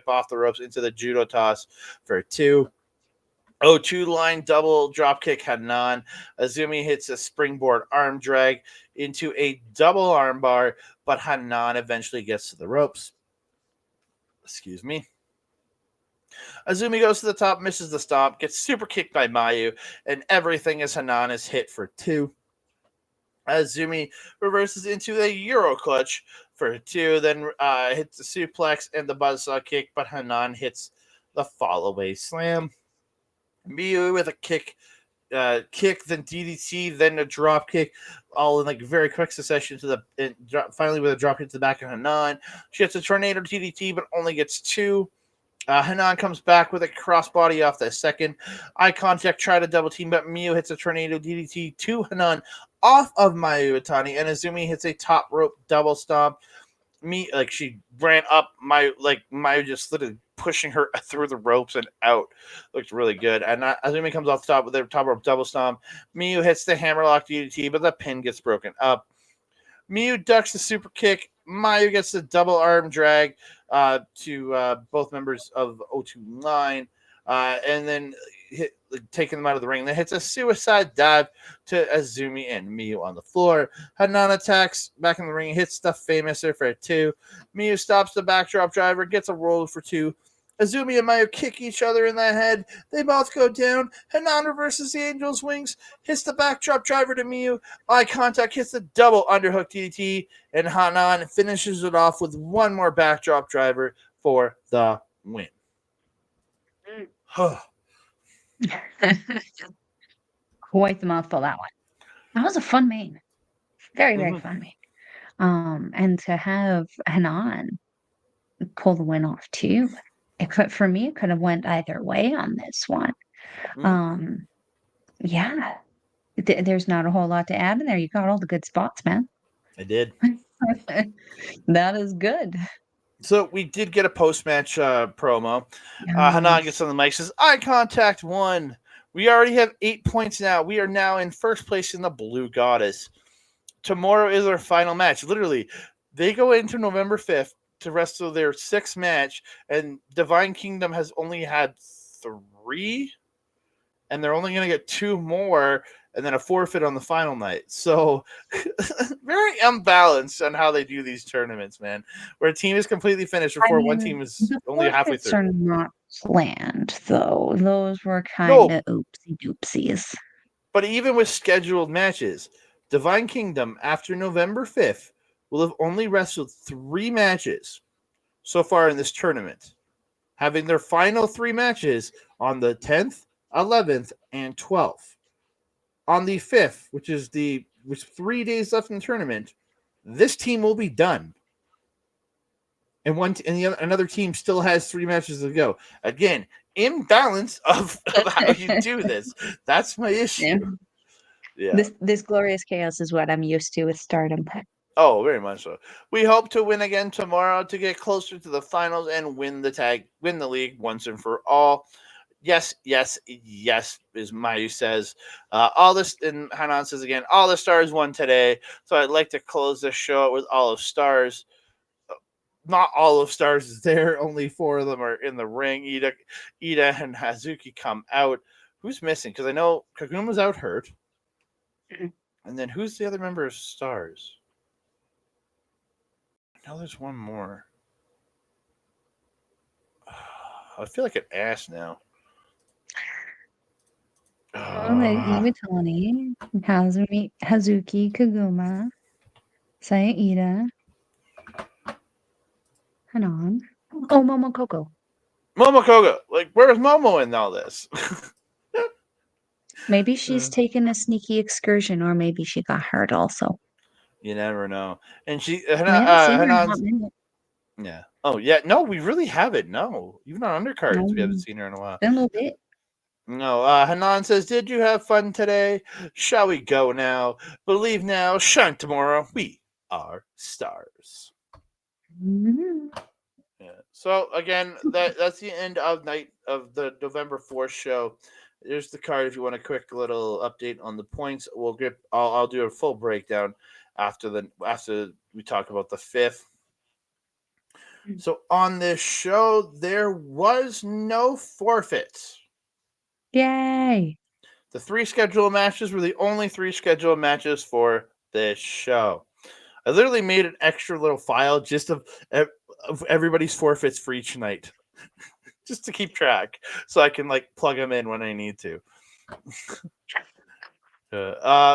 off the ropes into the judo toss for 2. 2 line double drop kick Hanan. Azumi hits a springboard arm drag into a double armbar, but Hanan eventually gets to the ropes. Excuse me. Azumi goes to the top, misses the stomp, gets super kicked by Mayu, and everything as Hanan is hit for 2. Azumi reverses into a Euro clutch for 2, then hits the suplex and the buzzsaw kick, but Hanan hits the fall away slam. Miyu with a kick, then DDT, then a drop kick, all in very quick succession finally with a drop kick to the back of Hanan. She hits a tornado DDT, but only gets 2. Hanan comes back with a crossbody off the second. Eye contact, try to double team, but Miyu hits a tornado DDT to Hanan off of Iwatani, and Azumi hits a top rope double stomp. She ran up Mayu just literally pushing her through the ropes and out. Looked really good. And Azumi comes off the top with a top rope double stomp. Miyu hits the hammerlock DDT, but the pin gets broken up. Miyu ducks the super kick. Mayu gets the double arm drag to both members of 029, and then taking them out of the ring. Then hits a suicide dive to Azumi and Miyu on the floor. Hanan attacks back in the ring, hits the famouser for 2. Miyu stops the backdrop driver, gets a roll for 2. Azumi and Mayu kick each other in the head. They both go down. Hanan reverses the Angel's Wings, hits the backdrop driver to Miyu. Eye contact, hits the double underhook DDT, and Hanan finishes it off with one more backdrop driver for the win. Quite the mouthful, that one. That was a fun main. Very, very fun main. And to have Hanan pull the win off too. For me, it could have went either way on this one. Yeah. There's not a whole lot to add in there. You got all the good spots, man. I did. That is good. So we did get a post-match promo. Hanan gets on the mic, says, "Eye contact 1. We already have 8 points now. We are now in first place in the Blue Goddess. Tomorrow is our final match." Literally, they go into November 5th to wrestle their 6th match, and Divine Kingdom has only had 3, and they're only going to get 2 more, and then a forfeit on the final night. So very unbalanced on how they do these tournaments, man. Where a team is completely finished before one team is only halfway through. Are not planned, though. Those were kind of oopsie doopsies. But even with scheduled matches, Divine Kingdom after November 5th will have only wrestled 3 matches so far in this tournament, having their final 3 matches on the 10th, 11th, and 12th. On the 5th, which is 3 days left in the tournament, this team will be done. And another team still has 3 matches to go. Again, imbalance of how you do this. That's my issue. Yeah. This glorious chaos is what I'm used to with Stardom. Oh, very much so. We hope to win again tomorrow to get closer to the finals and win the league once and for all. yes, yes, yes, as Mayu says. All this, and Hanan says again, all the stars won today. So I'd like to close this show with all of stars. Not all of stars is there. Only four of them are in the ring. Iida and Hazuki come out. Who's missing? Because I know Kaguma's out hurt. And then who's the other member of stars? I know there's one more. I feel like an ass now. Iwatani, Hazuki, Kaguma, Saya Iida, Hanan. Oh, Momokoko. Momokoga. Like, where's Momo in all this? Maybe she's taken a sneaky excursion, or maybe she got hurt also. You never know. And We haven't seen her in a hot Hanan's. minute. Yeah. Oh, yeah. No, we really haven't. No. Even on undercards, No, we haven't seen her in a while. been a little bit. No. Hanan says, did you have fun today? Shall we go now? Believe now, shine tomorrow. We are stars. Mm-hmm. Yeah. So again, that's the end of the November 4th show. There's the card if you want a quick little update on the points. I'll do a full breakdown after we talk about the 5th. So on this show, there was no forfeits. Yay! The 3 scheduled matches were the only 3 scheduled matches for this show. I literally made an extra little file just of everybody's forfeits for each night, just to keep track, so I can like plug them in when I need to.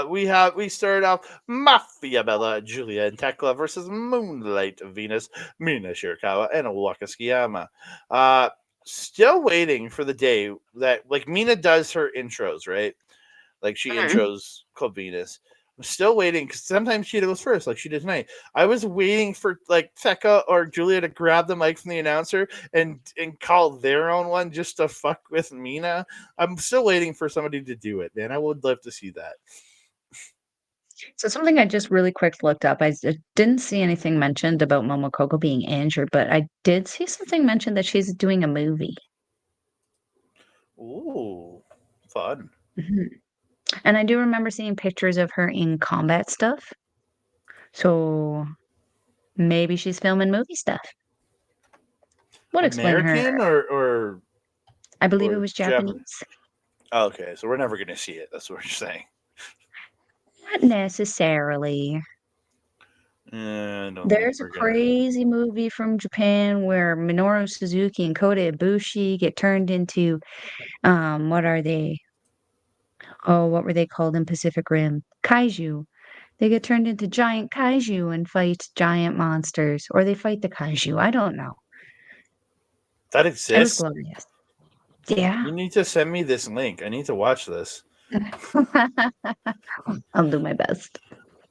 We started off Mafia Bella, Giulia, and Thekla versus Moonlight, Venus, Mina, Shirakawa, and Waka Tsukiyama. Still waiting for the day that like Mina does her intros, right? Like she intros Club Venus. I'm still waiting because sometimes she goes first, like she did tonight. I was waiting for like Thekla or Giulia to grab the mic from the announcer and call their own one just to fuck with Mina. I'm still waiting for somebody to do it, man. I would love to see that. So something I just really quick looked up. I didn't see anything mentioned about Momokoko being injured, but I did see something mentioned that she's doing a movie. Ooh, fun. Mhm. And I do remember seeing pictures of her in combat stuff. So maybe she's filming movie stuff. Would explain her. American or I believe it or was Japanese? Japanese. Okay, so we're never gonna see it. That's what you're saying. Not necessarily. I don't think There's a we're gonna. crazy movie from Japan where Minoru Suzuki and Kota Ibushi get turned into what are they? Oh, what were they called in Pacific Rim? Kaiju. They get turned into giant kaiju and fight giant monsters, or they fight the kaiju. I don't know. That It was exists. glorious. Yeah. You need to send me this link. I need to watch this. I'll do my best.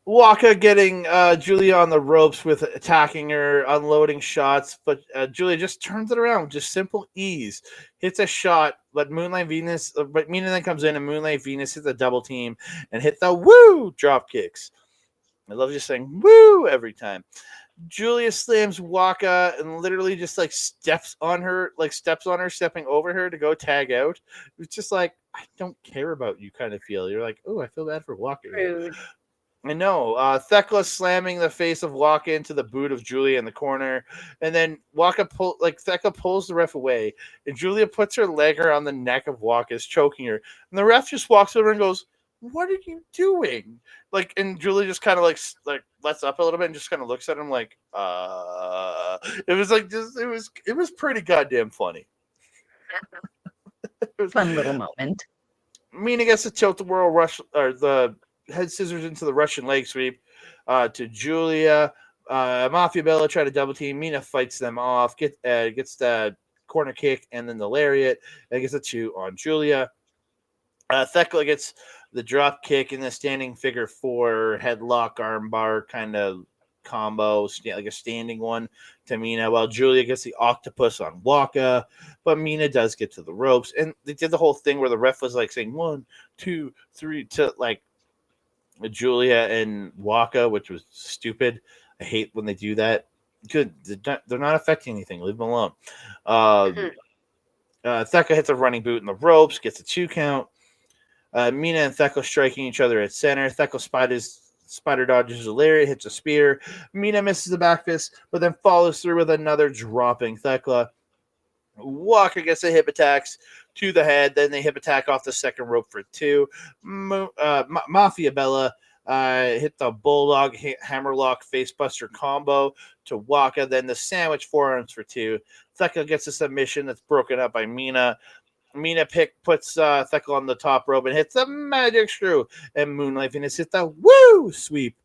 Waka getting Giulia on the ropes with attacking her, unloading shots, but Giulia just turns it around, just simple ease. Hits a shot, but but Mina then comes in and Moonlight Venus hits a double team and hit the woo drop kicks. I love just saying woo every time. Giulia slams Waka and literally just like steps on her, stepping over her to go tag out. It's just like, I don't care about you kind of feel. You're like, oh, I feel bad for Waka. Rude. I know. Thekla slamming the face of Waka into the boot of Giulia in the corner, and then Thekla pulls the ref away, and Giulia puts her leg around the neck of Waka, choking her, and the ref just walks over and goes, "What are you doing?" And Giulia just kind of like lets up a little bit and just kind of looks at him like, It was like it was pretty goddamn funny. Fun little moment. Mina gets the tilt-a-whirl rush or the head scissors into the Russian leg sweep to Giulia. Mafia Bella try to double team. Mina fights them off. Gets the corner kick and then the lariat and gets a 2 on Giulia. Thekla gets the drop kick and the standing figure 4 headlock armbar kind of combo, like a standing one to Mina, while Giulia gets the octopus on Waka, but Mina does get to the ropes. And they did the whole thing where the ref was like saying 1, 2, 3 to like Giulia and Waka, which was stupid. I hate when they do that. Good. They're not affecting anything. Leave them alone. Thekla hits a running boot in the ropes, gets a 2 count. Mina and Thekla striking each other at center. Thekla spider dodges a lariat, hits a spear. Mina misses the back fist, but then follows through with another dropping Thekla. Waka gets a hip attacks to the head. Then they hip attack off the second rope for 2. Mafia Bella hit the bulldog hammerlock facebuster combo to Waka. Then the sandwich forearms for 2. Thekla gets a submission that's broken up by Mina. Mina puts Thekla on the top rope and hits the magic screw. And Moonlight Venus hits the woo sweep.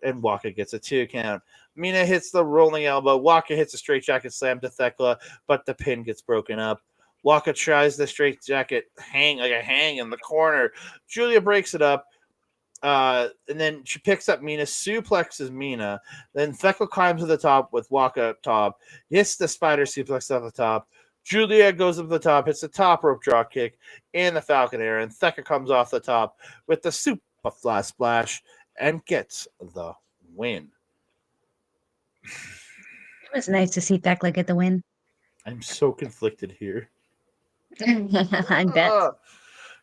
And Waka gets a 2 count. Mina hits the rolling elbow. Waka hits a straight jacket slam to Thekla, but the pin gets broken up. Waka tries the straight jacket hang in the corner. Giulia breaks it up. And then she picks up Mina, suplexes Mina. Then Thekla climbs to the top with Waka up top. Hits the spider suplex off the top. Giulia goes up the top, hits the top rope drop kick and the Falcon Air, and Thekla comes off the top with the super fly splash and gets the win. It was nice to see Thekla get the win. I'm so conflicted here. I bet.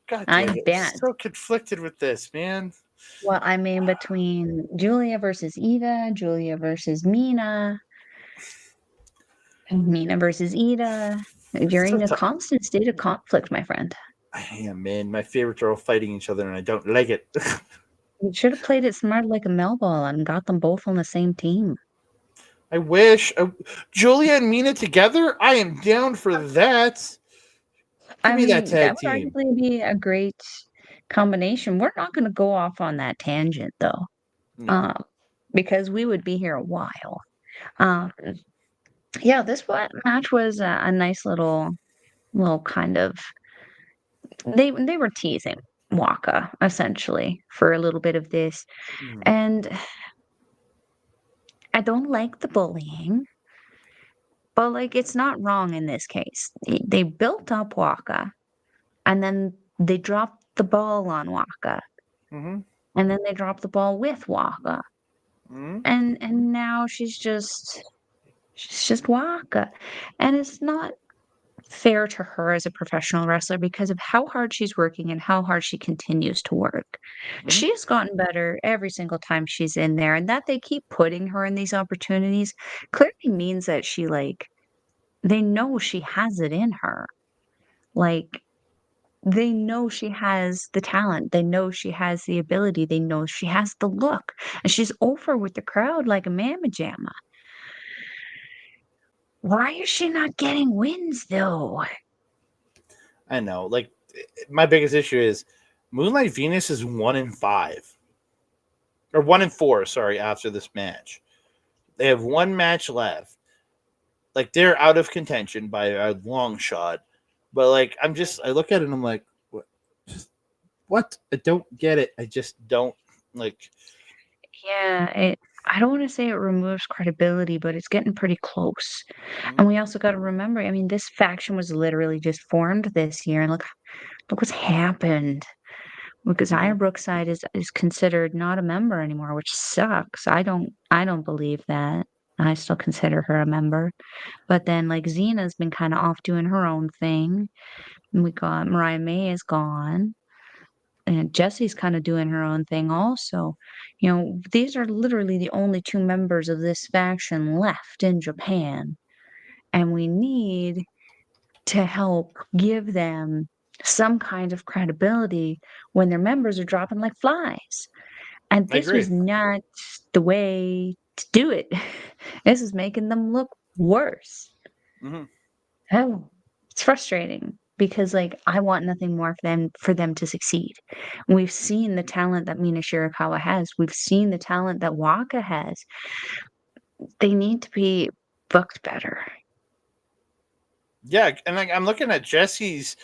God damn it. bet. I'm so conflicted with this, man. Well, I mean, between Giulia versus Iida, Giulia versus Mina, Mina versus Iida, you're in a constant state of conflict, my friend. I am, man. My favorites are all fighting each other, and I don't like it. You should have played it smart like a Melball and got them both on the same team. I wish. Giulia and Mina together? I am down for that. Give me that tag team. That would arguably be a great combination. We're not going to go off on that tangent, though, No. because we would be here a while. Yeah, this match was a nice little kind of. They were teasing Waka essentially for a little bit of this, and I don't like the bullying, but like it's not wrong in this case. They built up Waka, and then they dropped the ball on Waka, and then they dropped the ball with Waka, and now she's just Waka, and it's not fair to her as a professional wrestler because of how hard she's working and how hard she continues to work. She's gotten better every single time she's in there, and that they keep putting her in these opportunities clearly means that they know she has it in her. Like, they know she has the talent. They know she has the ability. They know she has the look. And she's over with the crowd like a mamma jamma. Why is she not getting wins, though? I know. Like, my biggest issue is Moonlight Venus is 1-5. Or 1-4, sorry, after this match. They have one match left. Like, they're out of contention by a long shot. But, like, I look at it and I'm like, what? I don't get it. I just don't, like. Yeah, I don't want to say it removes credibility, but it's getting pretty close. And we also got to remember, I mean, this faction was literally just formed this year, and look what's happened. Because Iron Brookside is considered not a member anymore, which sucks. I don't believe that. I still consider her a member. But then like Xena's been kind of off doing her own thing. And we got Mariah May is gone. And Jesse's kind of doing her own thing also. You know, these are literally the only 2 members of this faction left in Japan. And we need to help give them some kind of credibility when their members are dropping like flies. And this was not the way to do it. This is making them look worse. Oh, it's frustrating because like I want nothing more for them to succeed. We've seen the talent that Mina Shirakawa has. We've seen the talent that Waka has. They need to be booked better. Yeah, and like I'm looking at Jesse's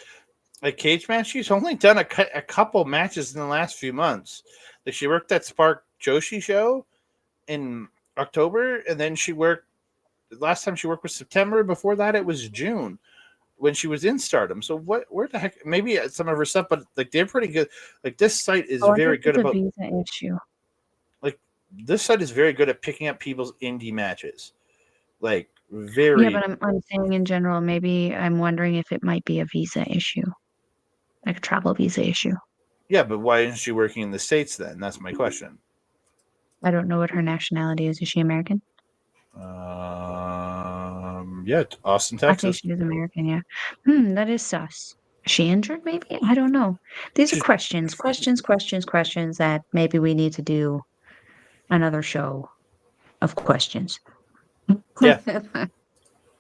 like cage match. She's only done a couple matches in the last few months. Like she worked that Spark Joshi show in October, and then last time she worked was September. Before that, it was June when she was in Stardom. So where the heck? Maybe some of her stuff, but like they're pretty good. Like this site is very good about visa issue. Like this site is very good at picking up people's indie matches. Like Yeah, Very. but I'm saying in general, maybe I'm wondering if it might be a visa issue, like a travel visa issue. Yeah, but why isn't she working in the States then? That's my question. I don't know what her nationality is. Is she American? Yeah, Austin, I think Texas. she is American, yeah. That is sus. Is she injured, maybe? I don't know. These are She's, questions that maybe we need to do another show of questions. yeah,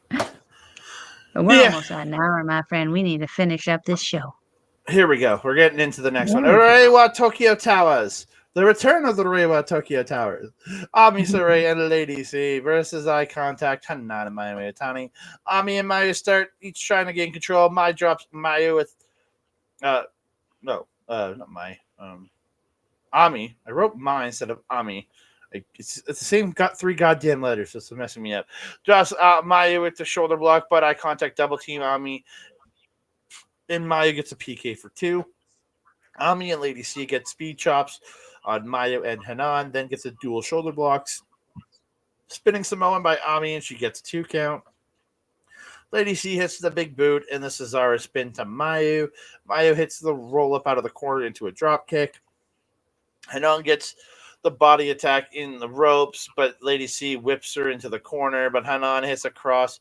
But we're yeah. almost at an hour, my friend. We need to finish up this show. Here we go. We're getting into the next one. There we go. Reiwa Tokyo Towers. The return of the Reiwa Tokyo Towers. Ami Sakurai and Lady C versus Eye Contact, Hanan and Iwatani. Ami and Mayu start each trying to gain control. Mai drops Mayu with no, not Mai. Ami. I wrote Mai instead of Ami. It's the same got three goddamn letters, so it's messing me up. Drops Mayu with the shoulder block, but Eye Contact double team Ami. And Mayu gets a PK for 2. Ami and Lady C get speed chops on Mayu and Hanan, then gets a dual shoulder blocks. Spinning Samoan by Ami, and she gets a 2 count. Lady C hits the big boot and the Cesaro spin to Mayu. Mayu hits the roll up out of the corner into a drop kick. Hanan gets the body attack in the ropes, but Lady C whips her into the corner, but Hanan hits a cross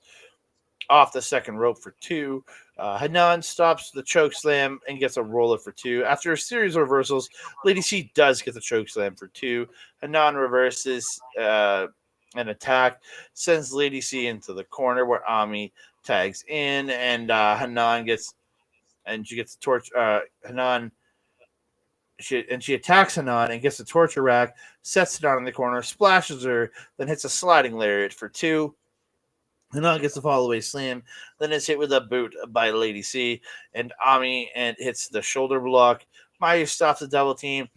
off the second rope for 2. Hanan stops the choke slam and gets a roller for 2. After a series of reversals, Lady C does get the choke slam for 2. Hanan reverses an attack, sends Lady C into the corner where Ami tags in, and Hanan gets she gets the torch. Hanan. She attacks Hanan and gets the torture rack, sets it on in the corner, splashes her, then hits a sliding lariat for 2. Hanan gets the fall away slam, then is hit with a boot by Lady C, and Ami and hits the shoulder block. Mayu stops the double team.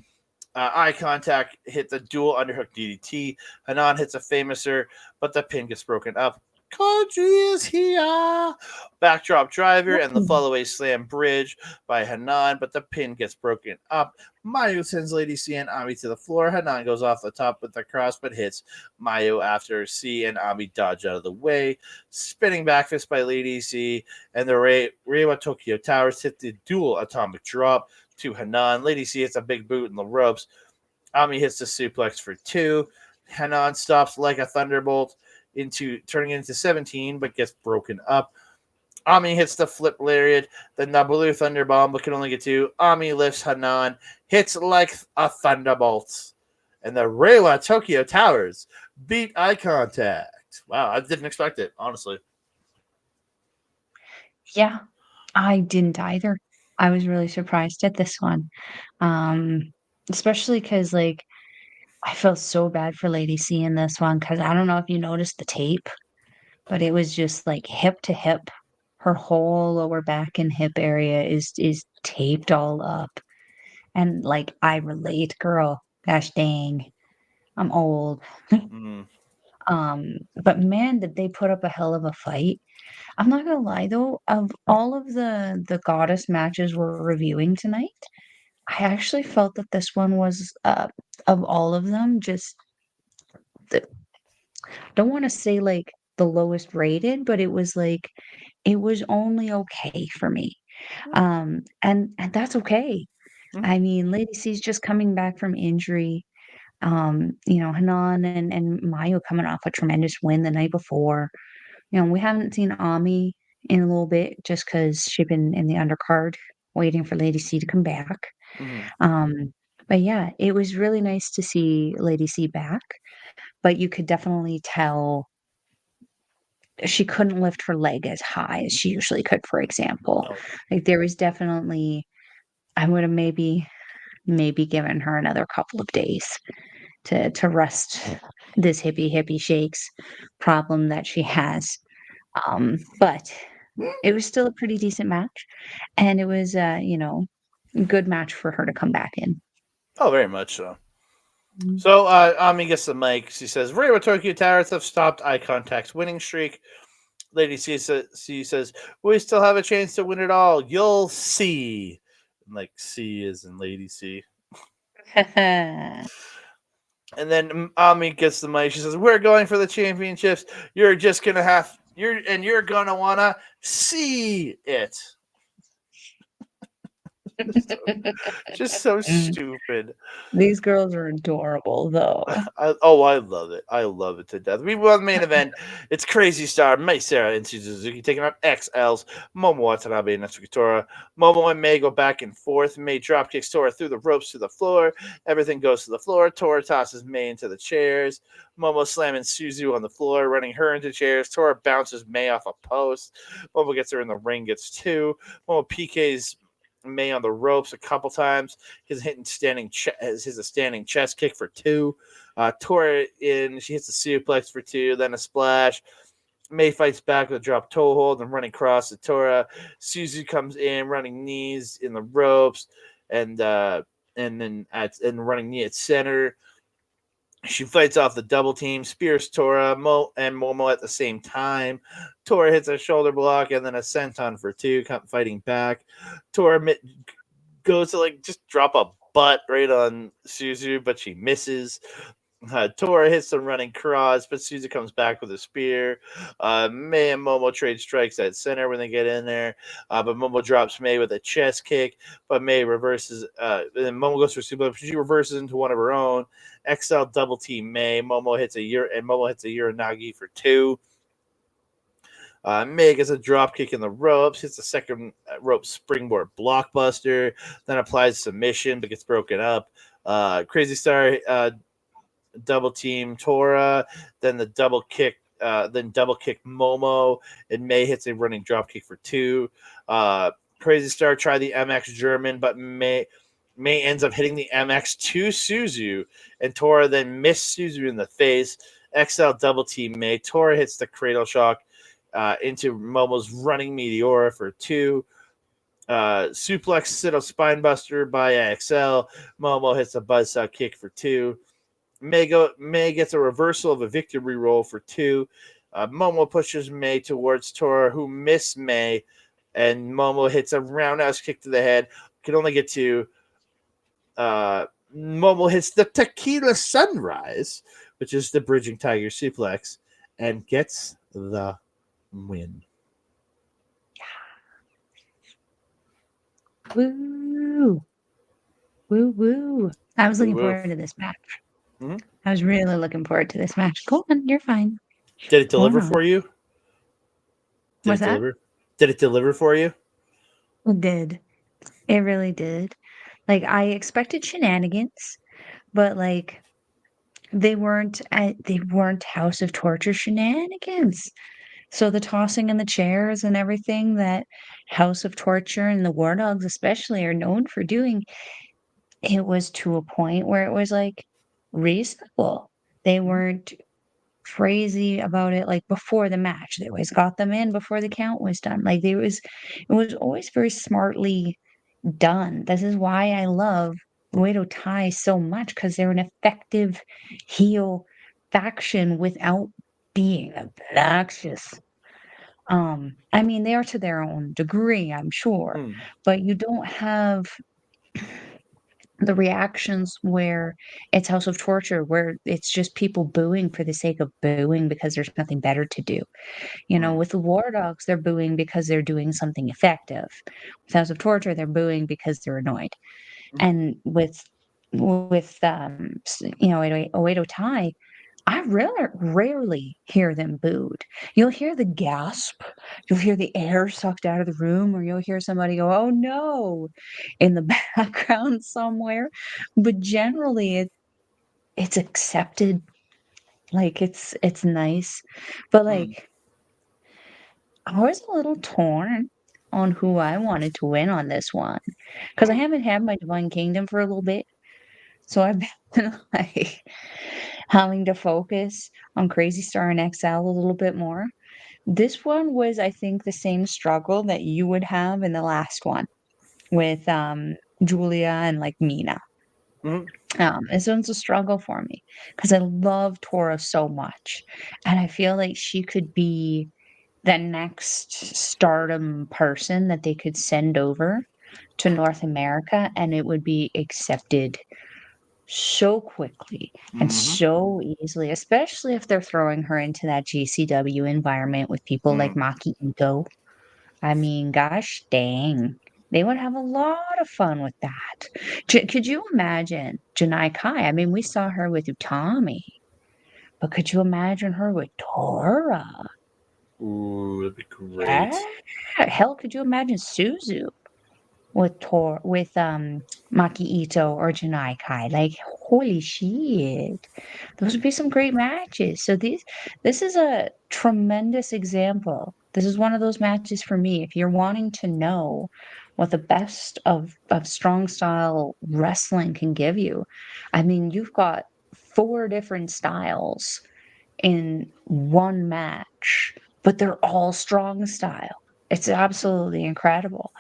Eye contact hit the dual underhook DDT. Hanan hits a famouser, but the pin gets broken up. Koji is here. Backdrop driver and the fall away slam bridge by Hanan, but the pin gets broken up. Mayu sends Lady C and Ami to the floor. Hanan goes off the top with the cross, but hits Mayu after C and Ami dodge out of the way. Spinning back fist by Lady C, and the Reiwa Tokyo Towers hit the dual atomic drop to Hanan. Lady C hits a big boot in the ropes. Ami hits the suplex for 2. Hanan stops like a thunderbolt into turning into 17, but gets broken up. Ami hits the flip lariat, the Nabulu Thunderbomb, but can only get 2. Ami lifts Hanan, hits like a thunderbolt. And the Reiwa Tokyo Towers beat Eye Contact. Wow, I didn't expect it, honestly. Yeah, I didn't either. I was really surprised at this one. Um, Especially because, like, I felt so bad for Lady C in this one because I don't know if you noticed the tape, but it was just like hip to hip. Her whole lower back and hip area is taped all up. And like I relate, girl. Gosh dang. I'm old. Mm. But man, did they put up a hell of a fight. I'm not gonna lie though, of all of the goddess matches we're reviewing tonight, I actually felt that this one was of all of them just the, don't want to say like the lowest rated, but it was like it was only okay for me. And that's okay. Mm. I mean, Lady C's just coming back from injury. Hanan and Mayu coming off a tremendous win the night before. We haven't seen Ami in a little bit just because she's been in the undercard waiting for Lady C to come back. Mm. Um, but yeah, it was really nice to see Lady C back, but you could definitely tell she couldn't lift her leg as high as she usually could, for example. No. Like there was definitely I would have maybe given her another couple of days to rest this hippie shakes problem that she has. But it was still a pretty decent match, and it was a good match for her to come back in. Oh, very much so. Mm. So Ami gets the mic. She says, Reiwa Tokyo Towers have stopped Eye Contact's winning streak. Lady C says, we still have a chance to win it all. You'll see. And like C is in Lady C. And then Ami gets the mic. She says, "We're going for the championships. You're just gonna have you're gonna wanna see it." Just so stupid. These girls are adorable, though. I love it. I love it to death. We won the main event. It's Crazy Star, Mei Seira, and Suzu Suzuki taking on XLs, Momo Watanabe and Natsuko Tora. Momo and Mei go back and forth. Mei dropkicks Tora through the ropes to the floor. Everything goes to the floor. Tora tosses Mei into the chairs. Momo slamming Suzu on the floor, running her into chairs. Tora bounces Mei off a post. Momo gets her in the ring, gets two. Momo PKs Mei on the ropes a couple times. His hitting his a standing chest kick for two. Tora in, she hits a suplex for two, then a splash. Mei fights back with a drop toe hold and running cross to Tora. Suzu comes in, running knees in the ropes, and then and running knee at center. She fights off the double team, spears Tora and Momo at the same time. Tora hits a shoulder block and then a senton for two, fighting back. Tora goes to just drop a butt right on Suzu, but she misses. Tora hits the running cross, but Suzu comes back with a spear. Mei and Momo trade strikes at center when they get in there, but Momo drops Mei with a chest kick, but Mei reverses. Then Momo goes for super, she reverses into one of her own. XL double team Mei. Momo hits a Uranagi for two. Mei gets a drop kick in the ropes, hits the second rope springboard blockbuster, then applies submission but gets broken up. Crazy Star double team Tora, then double kick Momo, and Mei hits a running drop kick for two. Crazy Star tried the MX German, but Mei ends up hitting the MX to Suzu, and Tora then missed Suzu in the face. XL double team Mei. Tora hits the cradle shock into Momo's running Meteora for two. Suplex sit-up spinebuster by XL. Momo hits a buzzsaw kick for two. Mei gets a reversal of a victory roll for two. Momo pushes Mei towards Tora, who missed Mei, and Momo hits a roundhouse kick to the head. Can only get two. Momo hits the Tequila Sunrise, which is the bridging tiger suplex, and gets the win. Woo! Woo woo! I was looking forward to this match. Mm-hmm. I was really looking forward to this match. Go on, you're fine. Did it deliver for you? What's that? Did it deliver for you? It did. It really did. Like, I expected shenanigans, but they weren't House of Torture shenanigans. So the tossing in the chairs and everything that House of Torture and the War Dogs especially are known for doing, it was to a point where it was reasonable. They weren't crazy about it before the match. They always got them in before the count was done. It was always very smartly done. This is why I love Oedo Tai so much, because they're an effective heel faction without being obnoxious. I mean, they are to their own degree, I'm sure, but you don't have the reactions where it's House of Torture, where it's just people booing for the sake of booing because there's nothing better to do. With the War Dogs, they're booing because they're doing something effective. With House of Torture, they're booing because they're annoyed. And Oedo Tai, I rarely hear them booed. You'll hear the gasp, you'll hear the air sucked out of the room, or you'll hear somebody go, "Oh no," in the background somewhere. But generally, it's accepted. It's nice, but I was a little torn on who I wanted to win on this one, because I haven't had my Divine Kingdom for a little bit, so I've been having to focus on Crazy Star and XL a little bit more. This one was, I think, the same struggle that you would have in the last one with Giulia and Mina. This one's a struggle for me because I love Tora so much, and I feel like she could be the next Stardom person that they could send over to North America, and it would be accepted so quickly and Mm-hmm. so easily, especially if they're throwing her into that GCW environment with people like Mm. Maki Ito. I mean, gosh dang. They would have a lot of fun with that. Could you imagine Janai Kai? I mean, we saw her with Utami, but could you imagine her with Tora? Ooh, that'd be Yeah. great. Hell, could you imagine Suzu with Maki Ito or Janai Kai? Like, holy shit. Those would be some great matches. So this is a tremendous example. This is one of those matches for me. If you're wanting to know what the best of strong style wrestling can give you, I mean, you've got four different styles in one match, but they're all strong style. It's absolutely incredible.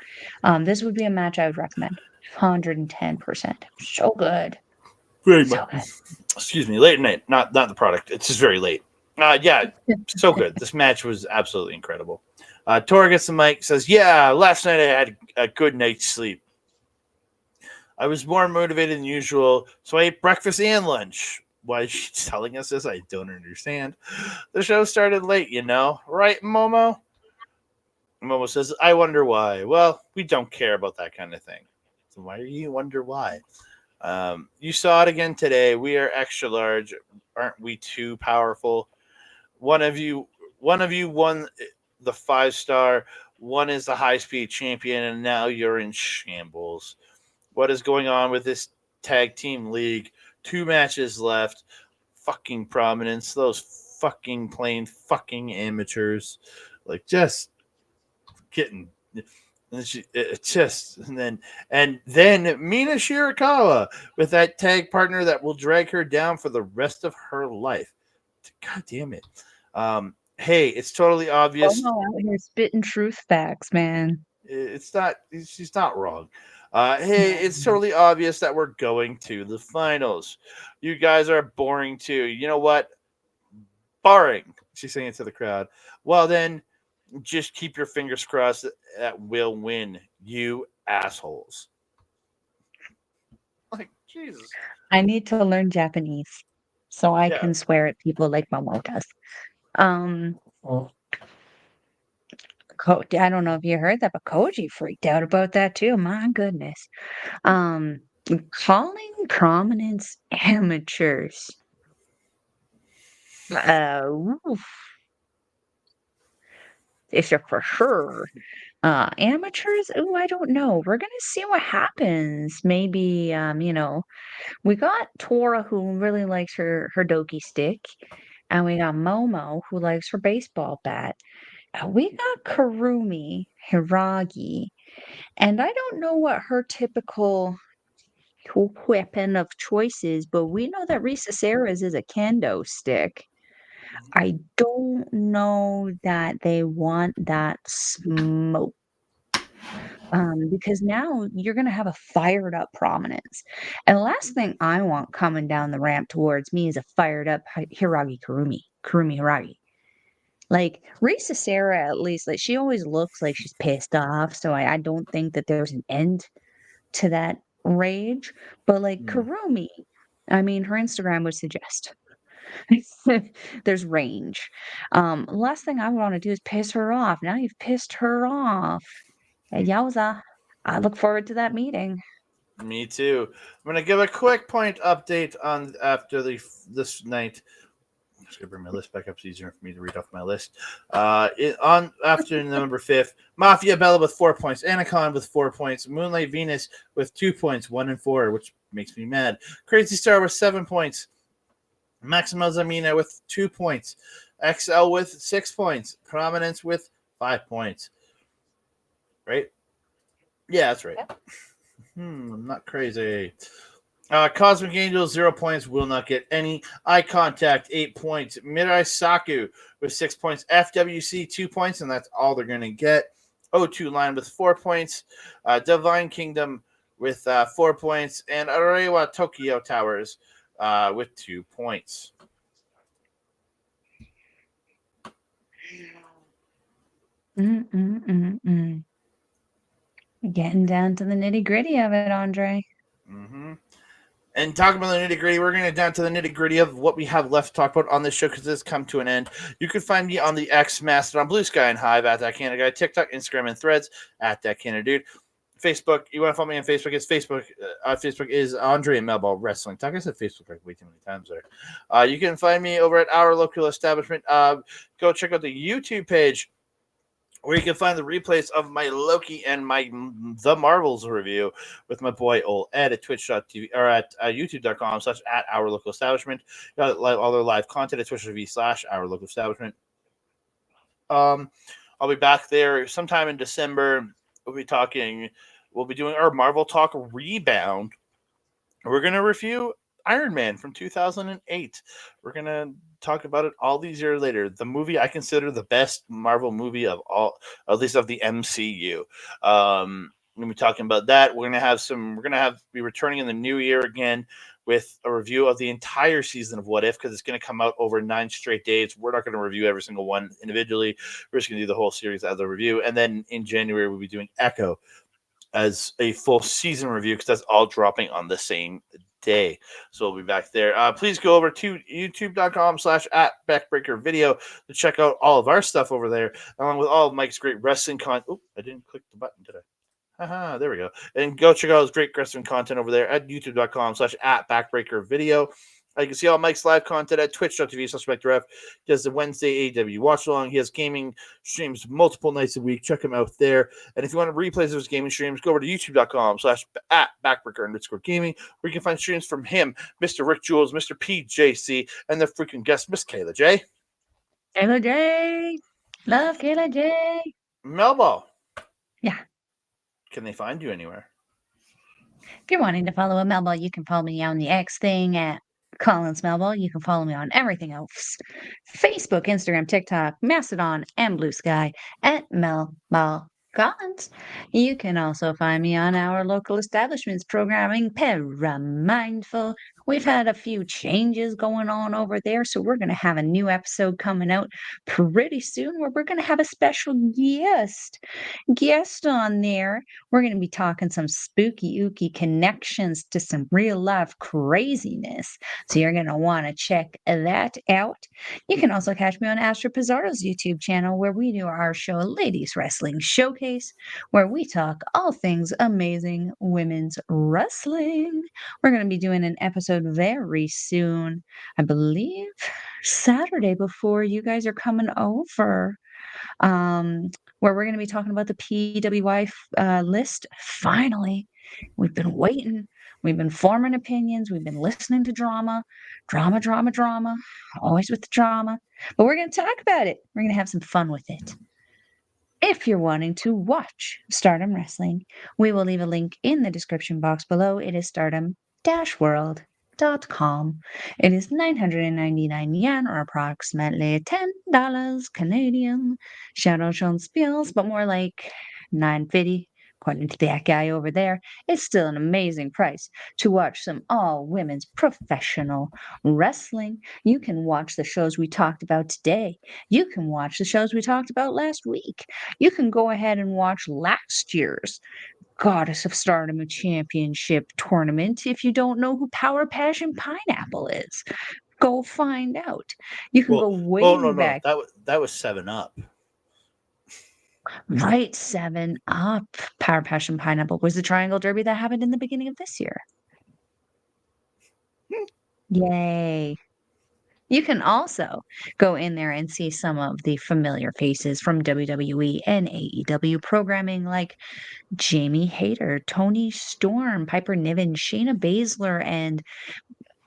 This would be a match I would recommend. 110%. So good. Very much. So good. Excuse me. Late at night. Not the product. It's just very late. Yeah, so good. This match was absolutely incredible. Tora gets the mic, says, "Yeah, last night I had a good night's sleep. I was more motivated than usual, so I ate breakfast and lunch." Why is she telling us this? I don't understand. The show started late, right, Momo? Momo says, "I wonder why." Well, we don't care about that kind of thing. So why do you wonder why? You saw it again today. We are extra large. Aren't we too powerful? One of you, one of you won the 5-star. One is the high speed champion, and now you're in shambles. What is going on with this tag team league? 2 matches left. Fucking Prominence. Those fucking plain fucking amateurs. Like, just getting. And she, it just and then Mina Shirakawa with that tag partner that will drag her down for the rest of her life. God damn it. Hey, it's totally obvious. Momo out here spitting truth facts, man. It's not. She's not wrong. Hey, it's No. totally obvious that we're going to the finals. You guys are boring too. You know what? Boring. She's saying it to the crowd. Well, then, just keep your fingers crossed that we'll win. You assholes. Like Jesus. I need to learn Japanese so I Yeah. can swear at people like Momo does. Um, I don't know if you heard that, but Koji freaked out about that too. My goodness. Um, calling prominence amateurs. Oof, if you're for sure. Amateurs? Ooh, I don't know. We're gonna see what happens. Maybe, we got Tora who really likes her doki stick, and we got Momo who likes her baseball bat. We got Karumi Hiragi, and I don't know what her typical weapon of choice is, but we know that Risa Sera's is a kendo stick. I don't know that they want that smoke. Because now you're gonna have a fired up prominence. And the last thing I want coming down the ramp towards me is a fired up Hiragi Kurumi Hiragi. Like Risa Sera, at least, like she always looks like she's pissed off. So I don't think that there's an end to that rage. But like Mm. Kurumi, I mean, her Instagram would suggest there's range. Last thing I want to do is piss her off. Now you've pissed her off. Yowza. I look forward to that meeting. Me too. I'm gonna give a quick point update on after this night. I'm just gonna bring my list back up. It's easier for me to read off my list. On after November 5th, Mafia Bella with 4 points, Anacon with 4 points, Moonlight Venus with 2 points, 1 and 4, which makes me mad. Crazy Star with 7 points, Maximo Zamina with 2 points, XL with 6 points, Prominence with 5 points. Right? Yeah, that's right. I'm not crazy. Cosmic Angel, 0 points, will not get any. Eye Contact, 8 points. Mirai-Saku with 6 points. FWC, 2 points, and that's all they're going to get. O2 Line with 4 points. Divine Kingdom with 4 points. And Arewa Tokyo Towers with 2 points. Mm-mm-mm-mm. Getting down to the nitty gritty of it, Andre. Mm-hmm. And talking about the nitty gritty, we're going to down to the nitty gritty of what we have left to talk about on this show because it's come to an end. You can find me on the X, Mastodon, Blue Sky, and Hive at That Canada Guy, TikTok, Instagram, and Threads at That Canada Dude. Facebook, you want to follow me on Facebook? It's Facebook. Facebook is Andre Melball Wrestling Talk. I said Facebook like way too many times there. You can find me over at our local establishment. Go check out the YouTube page where you can find the replays of my Loki and my The Marvels review with my boy Old Ed at twitch.tv or at youtube.com/at our local establishment. Got all their live content at twitch.tv/our local establishment. I'll be back there sometime in December. We'll be doing our Marvel Talk Rebound. We're going to review Iron Man from 2008. We're going to talk about it all these years later. The movie I consider the best Marvel movie of all, at least of the MCU. We'll be talking about that. We're going to be returning in the new year again with a review of the entire season of What If, because it's going to come out over 9 straight days. We're not going to review every single one individually. We're just going to do the whole series as a review. And then in January, we'll be doing Echo as a full season review because that's all dropping on the same day. So we'll be back there. Please go over to youtube.com/@backbreakervideo to check out all of our stuff over there, along with all of Mike's great wrestling content. Oh, I didn't click the button, did I? There we go. And go check out his great wrestling content over there at youtube.com/@backbreakervideo. You can see all Mike's live content at twitch.tv/MikeDirect. He does the Wednesday AEW watch along. He has gaming streams multiple nights a week. Check him out there. And if you want to replay those gaming streams, go over to youtube.com/@backbreaker_gaming, where you can find streams from him, Mr. Rick Jules, Mr. PJC, and the freaking guest, Miss Kayla J. Kayla J. Love Kayla J. Melball. Yeah. Can they find you anywhere? If you're wanting to follow a Melball, you can follow me on the X thing at Collins Melball. You can follow me on everything else. Facebook, Instagram, TikTok, Mastodon, and Blue Sky at Melball Collins. You can also find me on our local establishments programming, Paramindful. We've had a few changes going on over there, so we're going to have a new episode coming out pretty soon where we're going to have a special guest on there. We're going to be talking some spooky ooky connections to some real life craziness. So you're going to want to check that out. You can also catch me on Astro Pizarro's YouTube channel where we do our show Ladies Wrestling Showcase, where we talk all things amazing women's wrestling. We're going to be doing an episode very soon, I believe Saturday before you guys are coming over, where we're going to be talking about the PWI list. Finally, we've been waiting. We've been forming opinions. We've been listening to drama, always with the drama. But we're going to talk about it. We're going to have some fun with it. If you're wanting to watch Stardom Wrestling, we will leave a link in the description box below. It is stardom-world.com. It is 999 yen, or approximately $10 Canadian. Shout out Sean Spiels, but more like $9.50. According to that guy over there, it's still an amazing price to watch some all-women's professional wrestling. You can watch the shows we talked about today. You can watch the shows we talked about last week. You can go ahead and watch last year's Goddess of Stardom Championship Tournament if you don't know who Power Passion Pineapple is. Go find out. You can go way back. That was 7-Up. Right, 7-Up. Power Passion Pineapple was the Triangle Derby that happened in the beginning of this year. Yay. You can also go in there and see some of the familiar faces from WWE and AEW programming, like Jamie Hayter, Tony Storm, Piper Niven, Shayna Baszler, and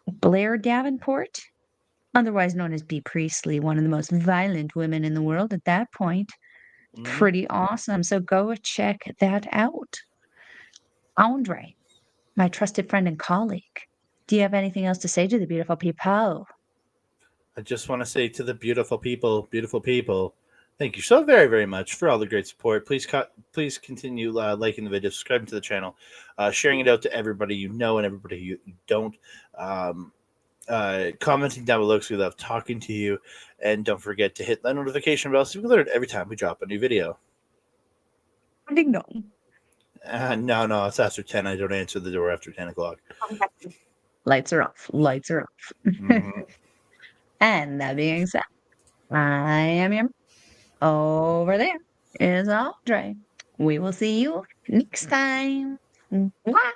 Blair Davenport, otherwise known as Bea Priestley, one of the most violent women in the world at that point. Pretty awesome. So go check that out. Andre, my trusted friend and colleague, do you have anything else to say to the beautiful people? I just want to say to the beautiful people, thank you so very, very much for all the great support. Please continue liking the video, subscribing to the channel, sharing it out to everybody you know and everybody you don't. Commenting down below because we love talking to you. And don't forget to hit that notification bell so you can alert every time we drop a new video. Ding dong. No, it's after 10. I don't answer the door after 10 o'clock. Lights are off. Lights are off. Mhm. And that being said, I am your over there is Andre. We will see you next time. Mwah!